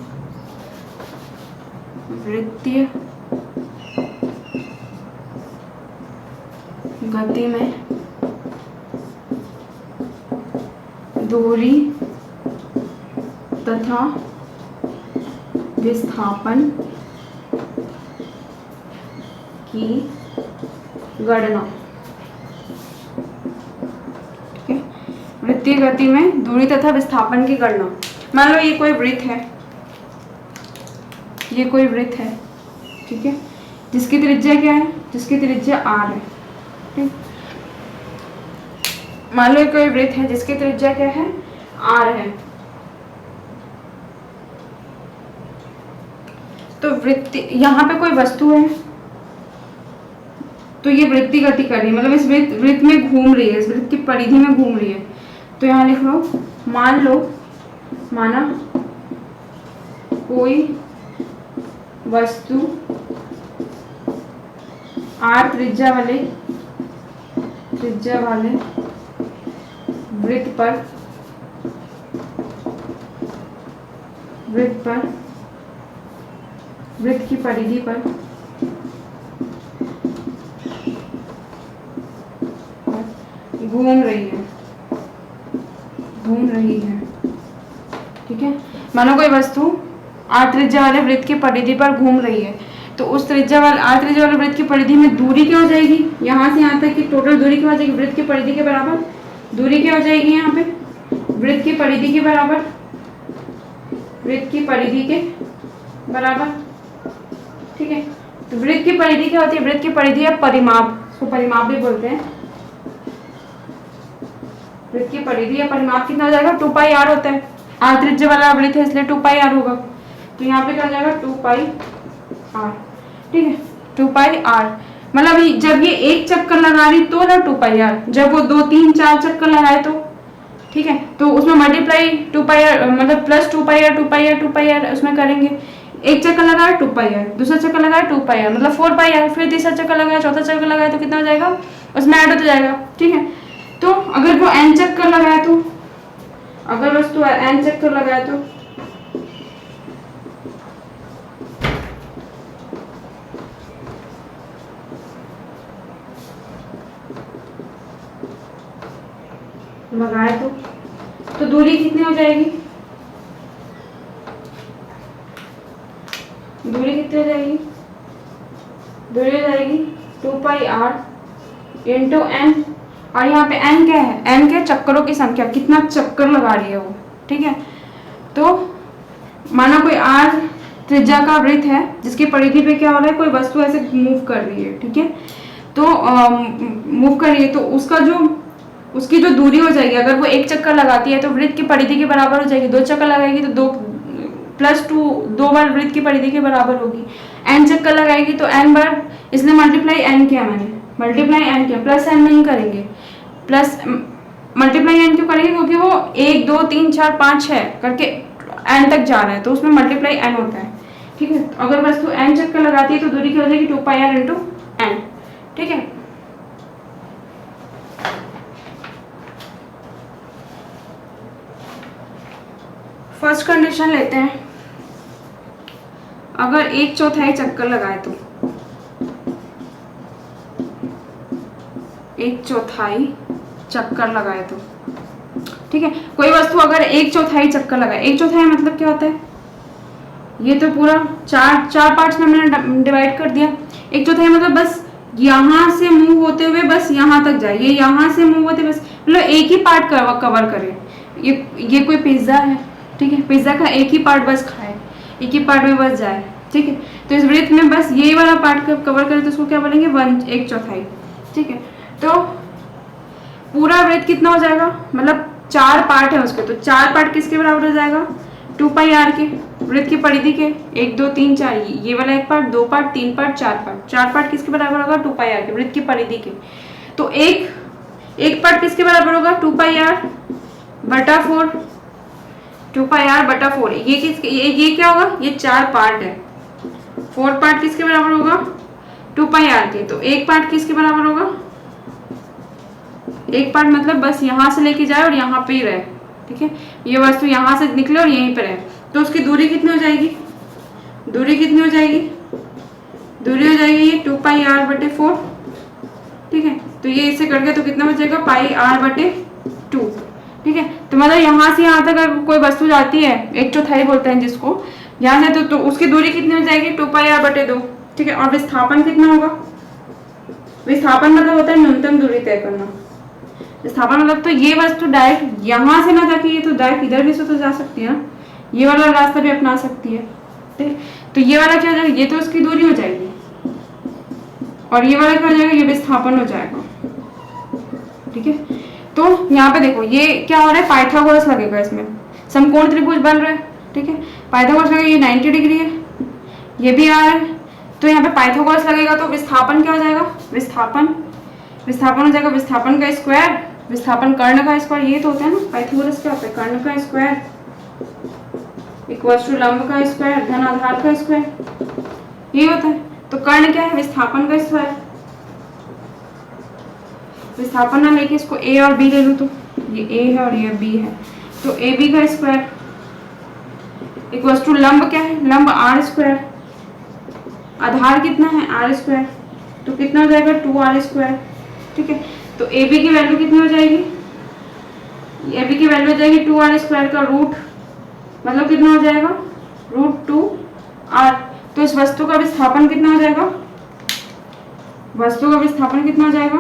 A: वृत्तीय गति में दूरी तथा विस्थापन की गणना, ठीक है। वृत्तीय गति में दूरी तथा विस्थापन की गणना, मान लो ये कोई वृत्त है, ये कोई वृत्त है, ठीक है, जिसकी त्रिज्या क्या है, जिसकी त्रिज्या r है, ठीक। मान लो ये कोई वृत्त है जिसकी त्रिज्या क्या है, r है, तो वृत्ति, यहाँ पे कोई वस्तु है, तो ये वृत्तीय गति कर रही है, मतलब इस वृत्त में घूम रही है, इस वृत्त की परिधि में घूम रही है, तो यहाँ लिख लो, माना कोई वस्तु r त्रिज्या वाले वृत्त पर वृत्त की परिधि पर घूम रही है, ठीक है। मानो कोई वस्तु r त्रिज्या वाले वृत्त की परिधि पर घूम रही है, तो उस r त्रिज्या वाले वृत्त की परिधि में दूरी क्या हो जाएगी, यहाँ से यहाँ तक की टोटल दूरी क्या हो जाएगी, वृत्त की परिधि के बराबर दूरी क्या हो जाएगी, यहाँ पे वृत्त की परिधि के बराबर, वृत्त की परिधि के बराबर, ठीक है। तो वृत्त की परिधि क्या होती है, वृत्त की परिधि है परिमाप, उसको परिमाप भी बोलते हैं, वृत्त की परिधि या परिमाप कितना हो जाएगा, 2πr होता है, r त्रिज्या वाला वृत्त है इसलिए 2πr होगा, तो यहाँ पे क्या हो जाएगा 2πr, ठीक है। 2πr मतलब जब ये एक चक्कर लगा रही तो ना 2πr, जब वो 2 3 4 चक्कर लगाए तो, ठीक है, तो उसमें मल्टीप्लाई 2πr मतलब प्लस 2πr उसमें करेंगे, एक चक्कर लगाया 2πr, दूसरा चक्कर लगाया 2πr मतलब 4πr, फिर तीसरा चक्कर लगाया, चौथा चक्कर लगाया तो कितना हो जाएगा, उसमें ऐड होता जाएगा, ठीक है। तो अगर वो n चक्कर लगाए तो, अगर वस्तु n चक्कर लगाए तो तो दूरी कितनी हो जाएगी, दूरी कितनी हो जाएगी, दूरी हो जाएगी 2πr इंटू n, और यहाँ पे n क्या है, n क्या चक्करों की संख्या, कितना चक्कर लगा रही है वो, ठीक है। तो माना कोई r त्रिज्या का वृत्त है जिसकी परिधि पे क्या हो रहा है, कोई वस्तु ऐसे मूव कर रही है, ठीक है। तो मूव कर रही है तो उसकी जो दूरी हो जाएगी, अगर वो एक चक्कर लगाती है तो वृत्त की परिधि के बराबर हो जाएगी। 2 चक्कर लगाएगी तो 2 + 2 2 बार वृत्त की परिधि के बराबर होगी। n चक्कर लगाएगी तो n बार, इसने मल्टीप्लाई n किया, मैंने मल्टीप्लाई n किया, प्लस n नहीं करेंगे, प्लस मल्टीप्लाई n क्यों करेंगे, क्योंकि वो 1 2 3 4 5 6 करके n तक जा रहा है तो उसमें मल्टीप्लाई n होता है, ठीक है। तो अगर वस्तु n चक्कर लगाती है तो दूरी क्या हो जाएगी 2πr × n, ठीक है। फर्स्ट कंडीशन लेते हैं, अगर 1/4 चक्कर लगाए तो 1/4 चक्कर लगाए तो, ठीक है। कोई वस्तु अगर 1/4 चक्कर लगाए, 1/4 मतलब क्या होता है, ये तो पूरा चार पार्ट्स में मैंने डिवाइड कर दिया। 1/4 मतलब बस यहाँ से मूव होते हुए बस यहाँ तक जाए, ये यहाँ से मूव होते बस मतलब एक ही पार्ट कवर करे। ये कोई पिज्जा है, ठीक है, पिज्जा का एक ही पार्ट बस खाए, एक ही पार्ट में बस जाए, ठीक है। तो इस वृत्त में बस यही वाला पार्ट कवर करे तो उसको क्या बोलेंगे 1/4, ठीक है। तो पूरा वृत्त कितना हो जाएगा, मतलब 4 पार्ट है उसके, तो 4 पार्ट किसके बराबर हो जाएगा 2πr के, वृत्त की परिधि के, 1 2 3 4, ये वाला एक पार्ट, 2 पार्ट, 3 पार्ट, 4 पार्ट किसके बराबर होगा 2πr के, वृत्त की परिधि के। तो एक पार्ट किसके बराबर होगा 2πr/4, 2πr/4। ये क्या होगा, ये 4 पार्ट है, 4 पार्ट किसके बराबर होगा 2πr के। तो एक पार्ट किसके बराबर होगा, एक पार्ट मतलब बस यहाँ से लेके जाए और यहाँ पे ही रहे, ठीक है। ये वस्तु यहाँ से निकले और यहीं पे रहे, तो उसकी दूरी कितनी हो जाएगी, दूरी कितनी हो जाएगी, दूरी हो जाएगी ये 2πr/4, ठीक है। तो ये इससे कट गया तो कितना बचेगा πr/2, ठीक है। तो मतलब यहाँ से यहाँ तक अगर कोई वस्तु जाती है, 1/4 बोलते हैं जिसको, यहाँ से तो उसकी दूरी कितनी हो जाएगी 2πr/2, ठीक है। और विस्थापन कितना होगा, विस्थापन मतलब होता है न्यूनतम दूरी तय करना। विस्थापन मतलब तो ये वस्तु डायरेक्ट यहाँ से ना जाके ये तो डायरेक्ट इधर भी से तो जा सकती है ना, ये वाला रास्ता भी अपना सकती है, ठीक। तो ये वाला क्या हो जाएगा, ये तो उसकी दूरी हो जाएगी, और ये वाला क्या हो जाएगा, ये विस्थापन हो जाएगा, ठीक है। तो यहाँ पे देखो ये क्या हो रहा है, पाइथागोरस लगेगा इसमें, समकोण त्रिभुज बन रहा है, ठीक है। पाइथागोरस लगेगा, ये 90 डिग्री है, ये भी आ रहा है, तो यहाँ पे पाइथागोरस लगेगा तो विस्थापन क्या हो जाएगा, विस्थापन हो जाएगा विस्थापन का स्क्वायर, विस्थापन कर्ण का स्क्वायर, ये तो होता है ना पाइथागोरस, क्या होता है कर्ण का स्क्वायर इक्वल्स टू लंब का स्क्वायर धन आधार का स्क्वायर, ये होता है। तो कर्ण क्या है, विस्थापन का स्क्वायर। विस्थापन ना लेके इसको a और b ले लूं, तो ये a है और ये b है, तो ab का स्क्वायर इक्वल्स टू लंब क्या है, लंब r², आधार कितना है r², तो कितना हो जाएगा 2r², ठीक है। तो ab की वैल्यू कितनी हो जाएगी, ab की वैल्यू हो जाएगी 2r² का रूट, मतलब कितना हो जाएगा √2r। तो इस वस्तु का विस्थापन कितना हो जाएगा, वस्तु का विस्थापन कितना हो जाएगा,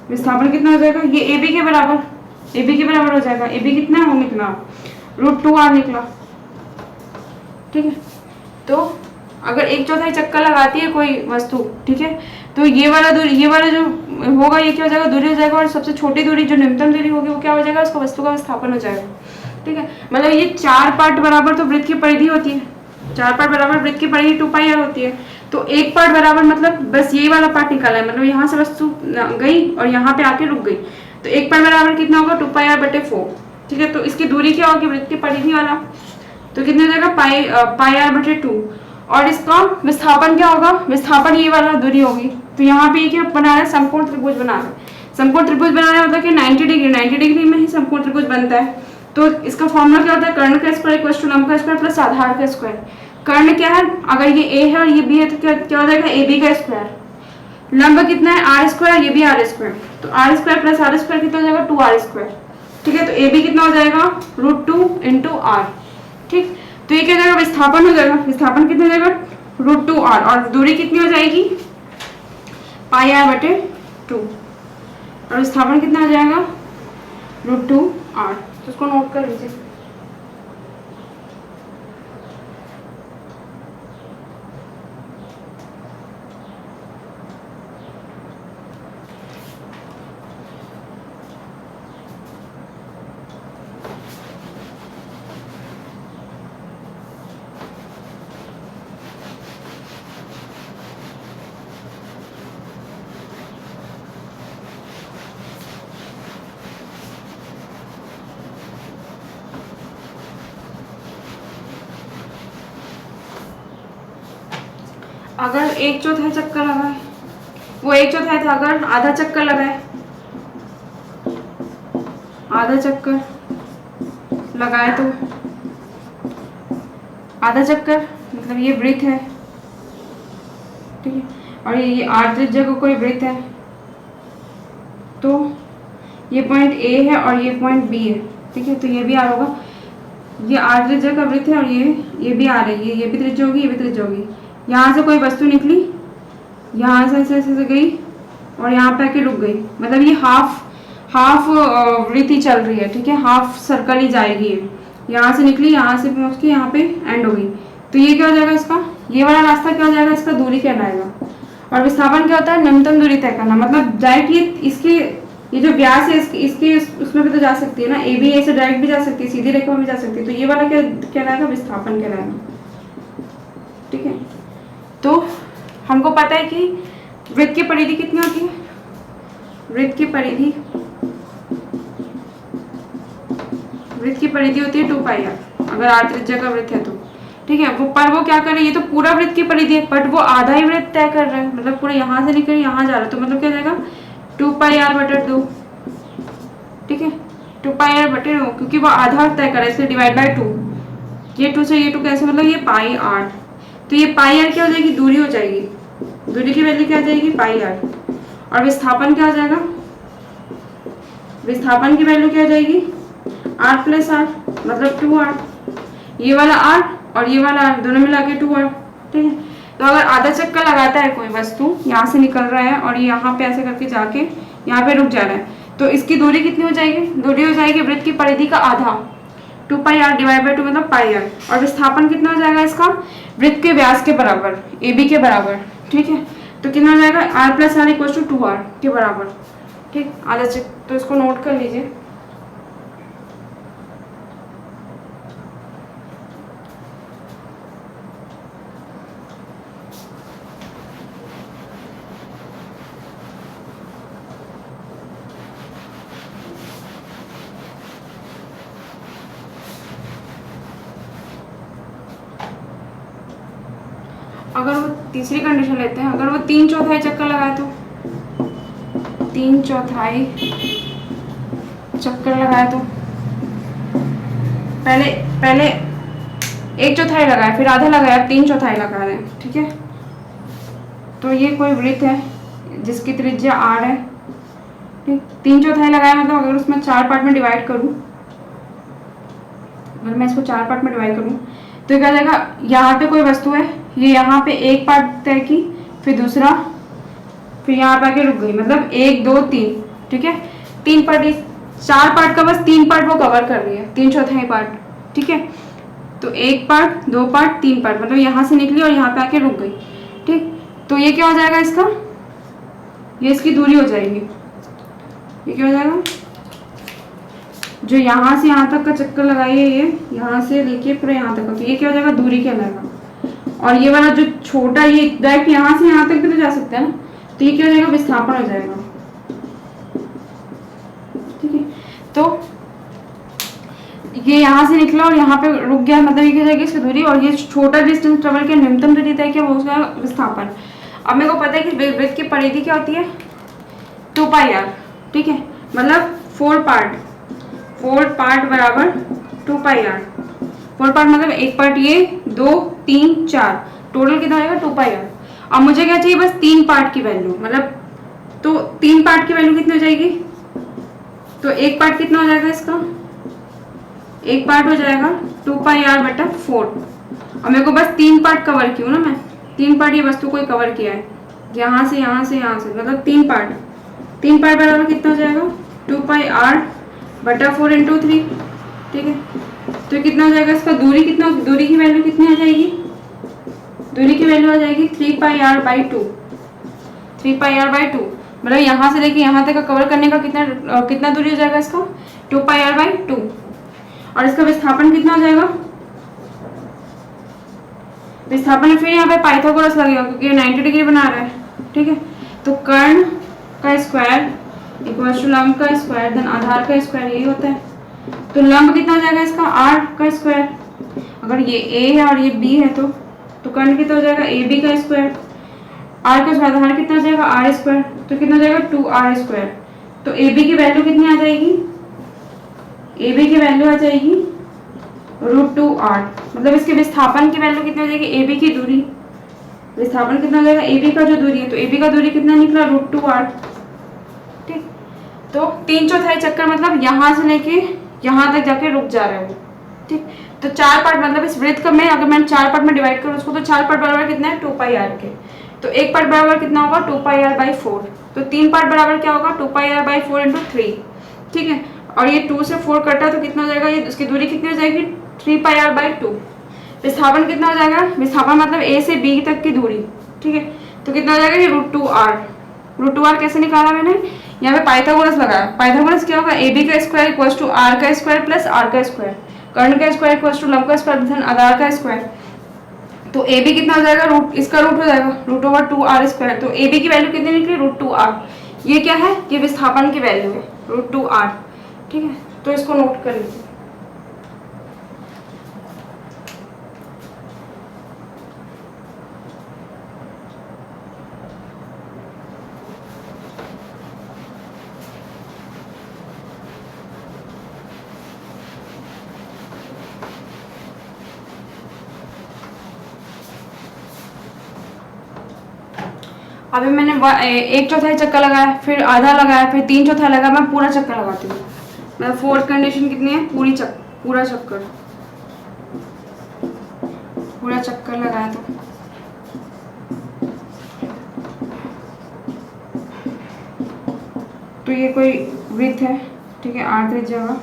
A: विस्थापन कितना हो जाएगा, ये AB के बराबर हो जाएगा। AB कितना हो निकला, √2r निकला, ठीक है। तो अगर 1/4 चक्कर लगाती है कोई वस्तु, ठीक है, तो ये वाला जो होगा ये क्या हो जाएगा, दूरी हो जाएगा, और सबसे छोटी दूरी जो न्यूनतम दूरी होगी वो क्या हो जाएगा, उसका वस्तु का विस्थापन हो जाएगा, ठीक है। मतलब ये 4 पार्ट बराबर तो वृत्त की परिधि होती है, 4 पार्ट बराबर वृत्त की परिधि 2πr होती है, तो एक पार्ट बराबर मतलब बस यही वाला पार्ट निकाला है, मतलब यहाँ से वस्तु गई और यहाँ पे आके रुक गई, तो एक पार्ट बराबर कितना होगा 2πr/4, ठीक है। तो इसकी दूरी क्या होगी, वृत्त की परिधि वाला, तो कितना हो जाएगा πr/2, और इसका विस्थापन क्या होगा, विस्थापन ये वाला दूरी होगी। तो यहाँ पे क्या बना रहा है, समकोण त्रिभुज बना रहा है। समकोण त्रिभुज बनाना मतलब कि 90 डिग्री में ही समकोण त्रिभुज बनता है। तो इसका फॉर्मूला क्या होता है, कर्ण का स्क्वायर इक्वल्स टू लंब का स्क्वायर प्लस आधार का स्क्वायर। कर्ण क्या है, अगर ये a है और ये b है तो क्या हो जाएगा ab का स्क्वायर, लंब कितना है r², ये भी r², तो r² प्लस r² कितना हो जाएगा 2r², ठीक है। तो ab कितना हो जाएगा √2 × r, ठीक। तो ये क्या हो जाएगा, विस्थापन हो जाएगा, विस्थापन कितना हो जाएगा √2r, और दूरी कितनी हो जाएगी πr/2, और विस्थापन कितना हो जाएगा √2r। तो इसको नोट कर लीजिए। अगर एक चौथाई चक्कर लगाए, वो एक चौथाई था, अगर आधा चक्कर लगाए, आधा चक्कर लगाए तो आधा चक्कर मतलब ये वृत्त है, ठीक है, और ये आर त्रिज्या का कोई वृत्त है, तो ये पॉइंट ए है और ये पॉइंट बी है, ठीक है, तो ये भी आर होगा, ये आर त्रिज्या का वृत्त है और ये भी आर है, ये भी त्रिज्या होगी, ये भी त्रिज्या होगी। यहाँ से कोई वस्तु निकली, यहाँ से ऐसे ऐसे गई और यहाँ पे आके रुक गई, मतलब ये हाफ वृत्त ही चल रही है, ठीक है, हाफ सर्कल ही जाएगी, यहाँ से निकली, यहाँ से पहुँच के यहाँ पे एंड हो गई, तो ये क्या हो जाएगा इसका, ये वाला रास्ता क्या हो जाएगा, इसका दूरी कहलाएगा। और विस्थापन क्या होता है, न्यूनतम दूरी तय करना, मतलब डायरेक्ट ये जो व्यास है इसके उसमें भी तो जा सकती है ना, ए बी ए से डायरेक्ट भी जा सकती है, सीधी रेखा में भी जा सकती है, तो ये वाला क्या कहलाएगा, विस्थापन कहलाएगा, ठीक है। तो हमको पता है कि वृत्त की परिधि कितनी होती है, वृत्त की परिधि होती है 2 पाई आर, अगर आर त्रिज्या का वृत्त है तो, ठीक है। वो क्या कर रही है, ये तो पूरा वृत्त की परिधि है, बट वो आधा ही वृत्त तय कर रहा है, मतलब पूरा यहाँ से निकल यहाँ जा रहा है, तो मतलब क्या जाएगा 2 पाई आर बटे 2, ठीक है, 2 पाई आर बटे 2, क्योंकि वो आधा तय कर रहा है इसलिए डिवाइड बाय 2, ये 2 से ये 2 कैसे, मतलब ये पाई आर, तो ये पाई आर क्या हो जाएगी, दूरी हो जाएगी, दूरी की वैल्यू क्या आ जाएगी, पाई आर, और विस्थापन क्या हो जाएगा, विस्थापन की वैल्यू क्या हो जाएगी, आर प्लस आर, मतलब 2r, ये वाला r और ये वाला r दोनों मिला के 2r, ठीक है। तो अगर आधा चक्कर लगाता है कोई वस्तु, यहाँ से निकल रहा है और यहाँ पे ऐसे करके जाके यहाँ पे रुक जा रहा है, तो इसकी दूरी कितनी हो जाएगी, दूरी हो जाएगी वृत्त की परिधि का आधा, 2 पाई आर डिवाइड बाई 2 मतलब पाई आर, और विस्थापन कितना हो जाएगा इसका, वृत्त के व्यास के बराबर, ए बी के बराबर, ठीक है, तो कितना हो जाएगा, R plus R equal to 2r के बराबर, ठीक, आधा चक्कर, तो इसको नोट कर लीजिए। अगर वो तीसरी कंडीशन लेते हैं, अगर वो 3/4 चक्कर लगाए तो 3/4 चक्कर लगाए तो पहले 1/4 लगाए, फिर आधा लगाया, 3/4 लगा रहे हैं, ठीक है। तो ये कोई वृत्त है जिसकी त्रिज्या r है, ठीक, 3/4 लगाया, मतलब अगर उसमें 4 पार्ट में डिवाइड करूँ, अगर मैं इसको 4 पार्ट में डिवाइड करूँ तो क्या जाएगा, यहाँ पे कोई वस्तु है, ये यहाँ पे एक पार्ट तय की, फिर दूसरा, फिर यहाँ पे आके रुक गई, मतलब 1 2 3, ठीक है, 3 पार्ट, 4 पार्ट का बस 3 पार्ट वो कवर कर रही है, 3/4 पार्ट, ठीक है। तो 1 पार्ट 2 पार्ट 3 पार्ट, मतलब यहाँ से निकली और यहाँ पे आके रुक गई, ठीक, तो ये क्या हो जाएगा इसका, ये इसकी दूरी हो जाएगी, ये क्या हो जाएगा, जो यहाँ से यहाँ तक का चक्कर लगाइए, ये यहाँ से लेके पूरा यहाँ तक का, तो ये क्या हो जाएगा, दूरी कहलाएगा। और ये वाला जो छोटा, ये डायरेक्ट यहाँ से यहाँ तक भी तो जा सकता है ना, तो ये क्या हो जाएगा, विस्थापन हो जाएगा, ठीक है। तो ये यहाँ से निकला और यहाँ पे रुक गया, मतलब ये क्या हो जाएगी इसकी दूरी, और ये छोटा डिस्टेंस ट्रेवल के न्यूनतम दूरी तय किया, वो उसका विस्थापन। अब मेरे को पता है कि वृत्त की परिधि क्या होती है, 2 पाई आर, ठीक है, मतलब 4 पार्ट बराबर 2 पाई आर, 4 पार्ट मतलब एक पार्ट ये, 2 3 4, टोटल कितना आएगा 2 पाई आर। अब मुझे क्या चाहिए, बस 3 पार्ट की वैल्यू, मतलब तो 3 पार्ट की वैल्यू कितनी हो जाएगी, तो एक पार्ट कितना हो जाएगा इसका, एक पार्ट हो जाएगा 2 पाई आर बटा 4। और मेरे को बस 3 पार्ट कवर की हूँ ना मैं, 3 पार्ट ये वस्तु को कवर किया है, यहाँ से यहाँ से यहाँ से, मतलब 3 पार्ट बराबर कितना हो जाएगा, 2 पाई आर बटा 4 इंटू 3, ठीक है। तो कितना हो जाएगा इसका, दूरी कितना, दूरी की वैल्यू कितनी आ जाएगी, दूरी की वैल्यू आ जाएगी 3 pi r by 2, 3 pi r by 2, मतलब यहाँ से लेके यहाँ तक का कवर करने का कितना दूरी हो जाएगा इसका, 2 पाई आर बाई 2। और इसका विस्थापन कितना हो जाएगा, विस्थापन फिर यहाँ पे पाइथागोरस लगेगा क्योंकि 90 डिग्री बना रहा है, ठीक है। तो कर्ण का स्क्वायर इक्वल टू लंब का स्क्वायर देन आधार का स्क्वायर, यही होता है। तो लंब कितना हो जाएगा इसका, r का स्क्वायर, अगर ये a है और ये b है तो कर्ण कितना हो जाएगा, ab का स्क्वायर, आर का स्क्वायर, हर कितना हो जाएगा आर स्क्वायर, तो कितना हो जाएगा 2r²। तो ए बी की वैल्यू कितनी आ जाएगी, ए बी की वैल्यू आ जाएगी √2r। मतलब इसके विस्थापन की वैल्यू कितनी हो जाएगी, ए बी की दूरी, विस्थापन कितना हो जाएगा ए बी का जो दूरी है, तो ए बी का दूरी कितना निकला √2r। ठीक, तो 3/4 चक्कर मतलब यहाँ से लेके यहाँ तक जाके रुक जा रहा है वो। ठीक, तो 4 पार्ट मतलब इस वृत्त का मैं अगर मैं 4 पार्ट में डिवाइड करूँ उसको, तो 4 पार्ट बराबर कितना है 2πr के। तो एक पार्ट बराबर कितना होगा 2πr/4। तो 3 पार्ट बराबर क्या होगा 2πr/4 × 3। ठीक है, और ये 2 से 4 कटा तो कितना हो जाएगा, ये उसकी दूरी कितनी हो जाएगी 3πr/2। विस्थापन कितना हो जाएगा, विस्थापन मतलब ए से बी तक की दूरी। ठीक है, तो कितना हो जाएगा ये √2r। √2r कैसे निकाला मैंने, यहाँ पे पाइथागोरस लगाया। पाइथागोरस क्या होगा, ए बी का स्क्वायर इक्वल टू आर का स्क्वायर प्लस आर का स्क्वायर, कर्ण का स्क्वायर इक्वल टू लंब का स्क्वायर प्लस आधार का स्क्वायर। तो ए बी कितना हो जाएगा, रूट इसका रूट हो जाएगा √2r²। तो ए बी की वैल्यू कितनी निकली √2r। ये क्या है, ये विस्थापन की वैल्यू है √2r। ठीक है, तो इसको नोट कर लीजिए। अभी मैंने 1/4 चक्कर लगाया, फिर आधा लगाया, फिर 3/4 लगाया, मैं पूरा चक्कर लगाती हूँ। मतलब फोर्थ कंडीशन कितनी है, पूरा चक्कर, पूरा चक्कर लगाया। तो ये कोई वृत्त है, ठीक है, r त्रिज्या का,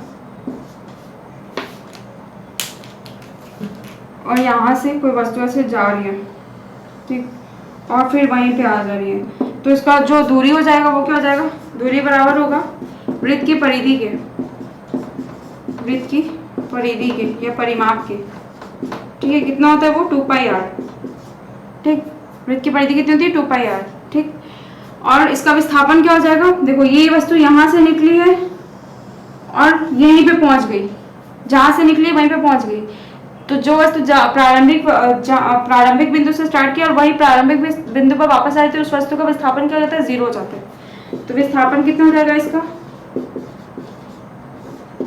A: और यहाँ से कोई वस्तु ऐसे जा रही है, ठीक, और फिर वहीं पे आ जा रही है। तो इसका जो दूरी हो जाएगा वो क्या हो जाएगा, दूरी बराबर होगा वृत्त की परिधि के, या परिमाप के। ठीक है, कितना होता है वो 2πr। ठीक, वृत्त की परिधि कितनी होती है 2πr। ठीक, और इसका विस्थापन क्या हो जाएगा, देखो ये वस्तु यहाँ से निकली है और यहीं पे पहुंच गई, जहां से निकली वहीं पे पहुंच गई। तो जो वस्तु प्रारंभिक बिंदु से स्टार्ट किया और वही प्रारंभिक बिंदु पर वापस आए, तो उस वस्तु का विस्थापन क्या हो जाता है, 0 हो जाता है। तो विस्थापन कितना हो जाएगा इसका,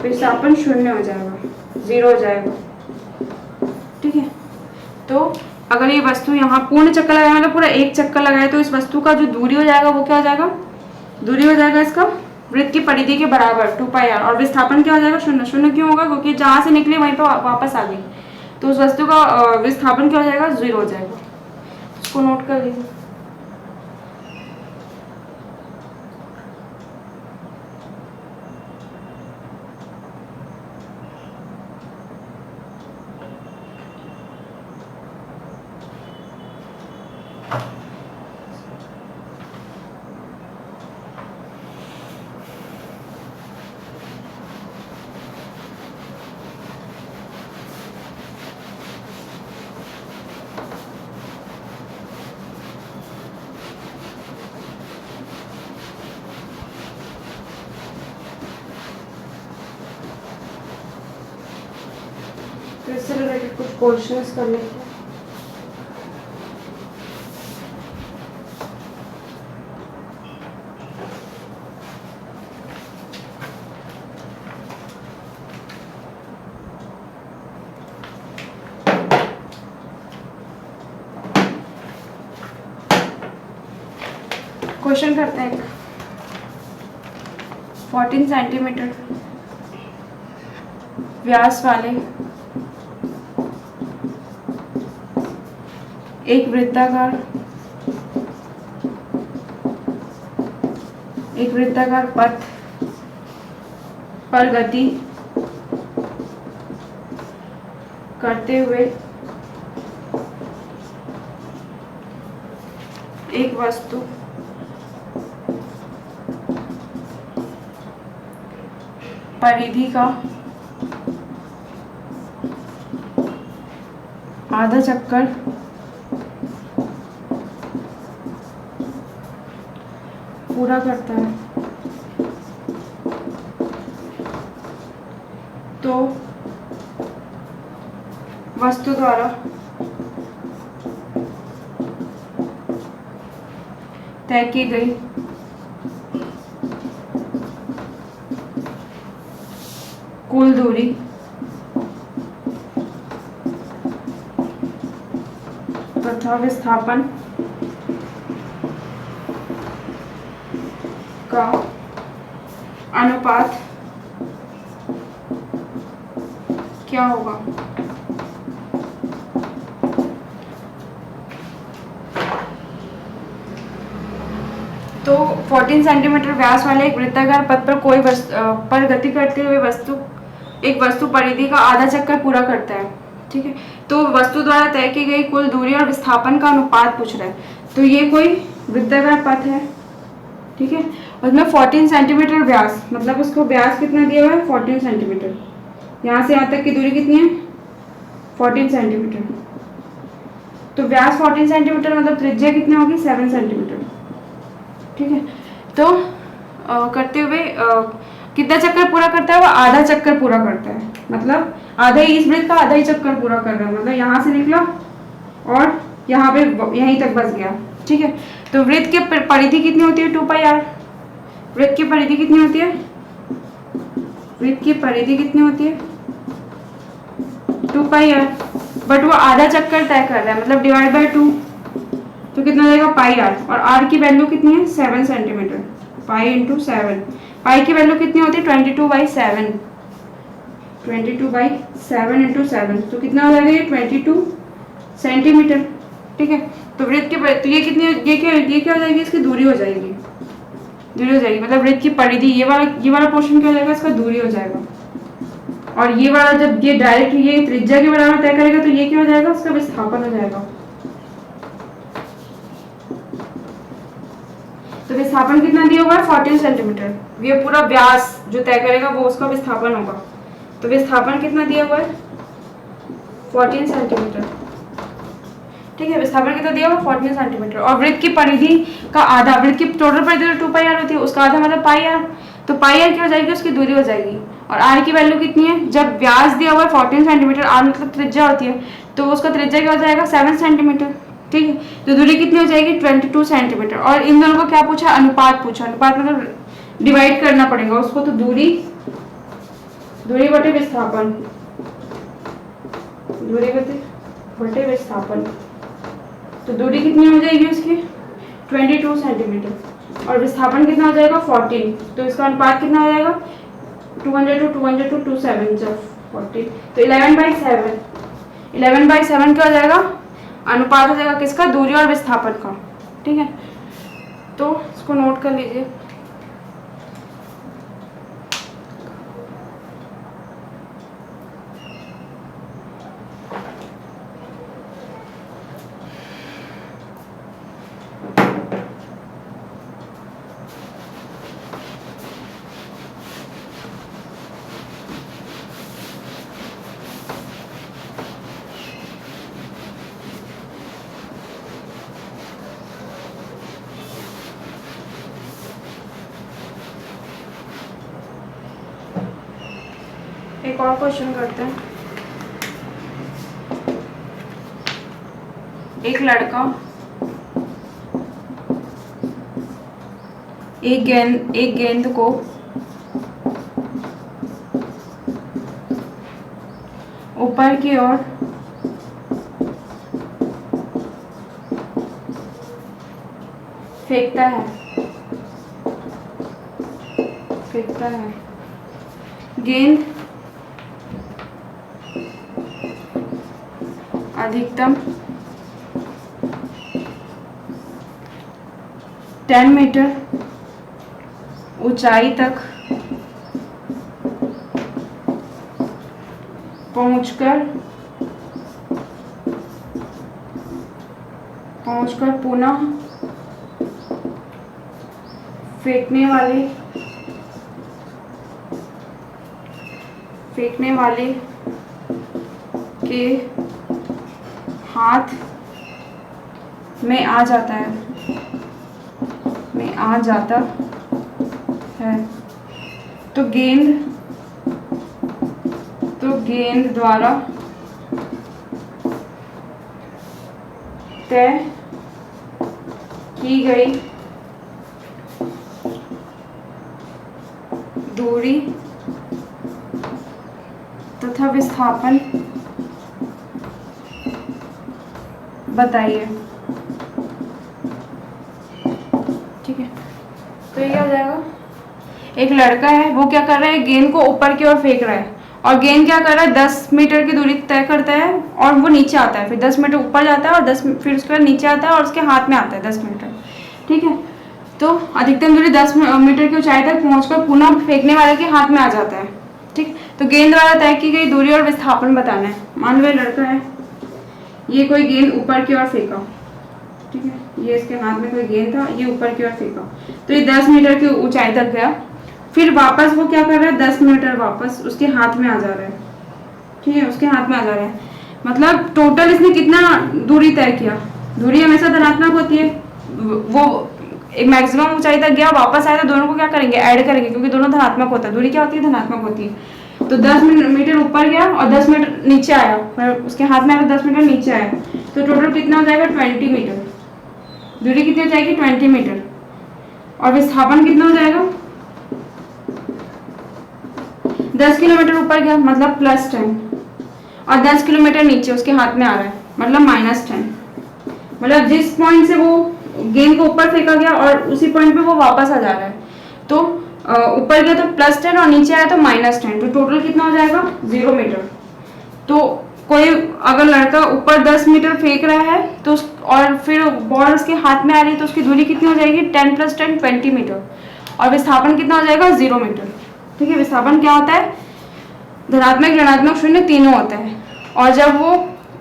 A: विस्थापन 0 हो जाएगा, 0 हो जाएगा। ठीक है, तो अगर ये वस्तु यहाँ पूर्ण चक्कर लगाए, मतलब पूरा एक चक्कर लगाए, तो इस वस्तु का जो दूरी हो जाएगा वो क्या हो जाएगा, दूरी हो जाएगा इसका वृत्त की परिधि के बराबर 2πr। और विस्थापन क्या हो जाएगा 0। 0 क्यों होगा, क्योंकि जहां से निकली वहीं पर वापस आ गई, तो उस वस्तु का विस्थापन क्या हो जाएगा, 0 हो जाएगा। इसको नोट कर लीजिए। तो इससे रिलेटेड कुछ क्वेश्चंस कर लेते हैं। क्वेश्चन करते हैं। 14 सेंटीमीटर व्यास वाले एक वृत्ताकार पथ पर गति करते हुए एक वस्तु परिधि का आधा चक्कर पूरा करता है, तो वस्तु द्वारा तय की गई कुल दूरी तथा विस्थापन का अनुपात क्या होगा? तो 14 सेंटीमीटर व्यास वाले एक वृत्ताकार पथ पर कोई पर गति करते हुए एक वस्तु परिधि का आधा चक्कर पूरा करता है। ठीक है, तो वस्तु द्वारा तय की गई कुल दूरी और विस्थापन का अनुपात पूछ रहा है। तो ये कोई वृत्ताकार पथ है, ठीक है, उसमें 14 सेंटीमीटर व्यास, मतलब उसको व्यास कितना दिया हुआ है? 14 सेंटीमीटर। यहाँ से यहाँ तक की दूरी कितनी है? 14 सेंटीमीटर। तो व्यास 14 सेंटीमीटर मतलब त्रिज्या कितनी होगी? 7 सेंटीमीटर। ठीक है, तो करते हुए कितना चक्कर पूरा करता है? वो आधा चक्कर पूरा करता है, मतलब आधा ही, इस वृत्त का आधा ही चक्कर पूरा कर रहा है, मतलब यहाँ से निकला और यहाँ पे यहीं तक बस गया। ठीक है, तो वृत्त की परिधि कितनी होती है? 2πr। वृत्त की परिधि कितनी होती है? वृत्त की परिधि कितनी होती है? 2πr, बट वो आधा चक्कर तय कर रहा है, मतलब डिवाइड बाय 2, तो कितना हो जाएगा? πr, और r की वैल्यू कितनी है? 7 सेंटीमीटर। पाई इंटू 7, पाई की वैल्यू कितनी होती है? 22/7, 22/7 इंटू 7, तो कितना हो जाएगा? ये 22 सेंटीमीटर। ठीक है, तो वृत्त के, तो ये कितनी, ये क्या हो जाएगी? इसकी दूरी हो जाएगी, दूरी हो जाएगी, मतलब वृत्त की परिधि, ये वाला पोर्शन क्या हो जाएगा? इसका दूरी हो जाएगा। और ये वाला जब ये डायरेक्ट ये त्रिज्या के बराबर तय करेगा, तो ये क्या हो जाएगा? उसका विस्थापन हो जाएगा। तो विस्थापन कितना दिया हुआ है? 14 सेंटीमीटर। ये पूरा व्यास जो तय करेगा वो उसका विस्थापन होगा। तो विस्थापन कितना दिया हुआ है? 14 सेंटीमीटर। ठीक है, विस्थापन कितना दिया हुआ? 14 सेंटीमीटर। और वृत्त की परिधि का आधा, वृत्त की टोटल परिधि 2πr होती है, उसका आधा मतलब πr, तो πr क्या हो जाएगी? उसकी दूरी हो जाएगी। और r की वैल्यू कितनी है? जब व्यास दिया हुआ है 14 सेंटीमीटर, r मतलब त्रिज्या होती है, तो उसका त्रिज्या क्या हो जाएगा? 7 सेंटीमीटर। ठीक है, तो दूरी कितनी हो जाएगी? 22 सेंटीमीटर। और इन दोनों को क्या पूछा? अनुपात पूछा। अनुपात मतलब डिवाइड करना पड़ेगा उसको, तो दूरी बटे विस्थापन, दूरी बटे विस्थापन, तो दूरी कितनी हो जाएगी उसकी? 22 सेंटीमीटर। और विस्थापन कितना हो जाएगा? 14, तो इसका अनुपात कितना हो जाएगा? 200 to 270 जब 40, तो 11/7, 11/7 क्या हो जाएगा? अनुपात हो जाएगा किसका? दूरी और विस्थापन का। ठीक है, तो इसको नोट कर लीजिए। एक और क्वेश्चन करते हैं। एक लड़का एक गेंद को ऊपर की ओर फेंकता है, गेंद अधिकतम 10 मीटर ऊंचाई तक पहुंचकर पुनः फेंकने वाले के हाथ में आ जाता है, तो गेंद द्वारा तय की गई दूरी तथा विस्थापन बताइए। ठीक है, तो ये क्या हो जाएगा, एक लड़का है वो क्या कर रहा है, गेंद को ऊपर की ओर फेंक रहा है और गेंद क्या कर रहा है 10 मीटर की दूरी तय करता है और वो नीचे आता है, फिर 10 मीटर ऊपर जाता है और 10 फिर उसके बाद नीचे आता है और उसके हाथ में आता है 10 मीटर। ठीक है, तो अधिकतम दूरी 10 मीटर की ऊंचाई तक पहुंचकर पुनः फेंकने वाले के हाथ में आ जाता है। ठीक, तो गेंद द्वारा तय की गई दूरी और विस्थापन बताना है। मान लो लड़का है, ये कोई गेंद ऊपर की ओर फेंका, ठीक है, ये इसके हाथ में कोई गेंद था, ये ऊपर की ओर फेंका, तो ये 10 मीटर की ऊंचाई तक गया, फिर वापस वो क्या कर रहा है 10 मीटर वापस उसके हाथ में आ जा रहा है। ठीक है, उसके हाथ में आ जा रहा है, मतलब टोटल इसने कितना दूरी तय किया। दूरी हमेशा धनात्मक होती है, वो एक मैक्सिमम ऊंचाई तक गया, वापस आया तो दोनों को क्या करेंगे, ऐड करेंगे, क्योंकि दोनों धनात्मक होता है। दूरी क्या होती है, धनात्मक होती है। तो 10 मीटर ऊपर गया और 10 मीटर नीचे आया, उसके हाथ में आया 10 मीटर नीचे आया, तो टोटल कितना हो जाएगा 20 मीटर। दूरी कितनी हो जाएगी 20 मीटर, और विस्थापन कितना हो जाएगा 10 किलोमीटर ऊपर गया मतलब +10, और 10 किलोमीटर नीचे उसके हाथ में आ रहा है मतलब -10। मतलब जिस पॉइंट से वो गेंद को ऊपर फेंका गया और उसी पॉइंट पे वो वापस आ जा रहा है, तो ऊपर गया तो +10 और नीचे आया तो -10, तो टोटल कितना हो जाएगा 0 मीटर। तो कोई अगर लड़का ऊपर 10 मीटर फेंक रहा है तो और फिर बॉल उसके हाथ में आ रही है तो उसकी दूरी कितनी हो जाएगी 10 + 10 20 मीटर, और विस्थापन कितना हो जाएगा 0 मीटर। ठीक है, विस्थापन क्या होता है, धनात्मक ऋणात्मक शून्य तीनों होता है, और जब वो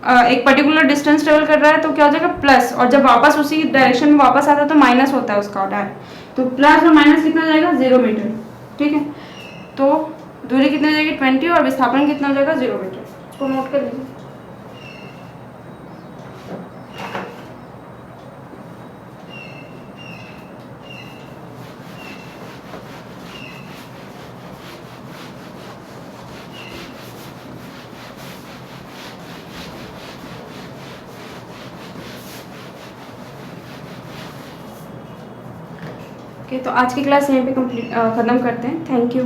A: एक पर्टिकुलर डिस्टेंस ट्रेवल कर रहा है तो क्या हो जाएगा प्लस, और जब वापस उसी डायरेक्शन में वापस आता है तो माइनस होता है उसका डायरेक्ट, तो प्लस और माइनस कितना हो जाएगा 0 मीटर। ठीक है, तो दूरी कितनी हो जाएगी 20 और विस्थापन कितना हो जाएगा 0 मीटर। इसको नोट कर लीजिए। तो आज की क्लास यहीं पे खत्म करते हैं। Thank you.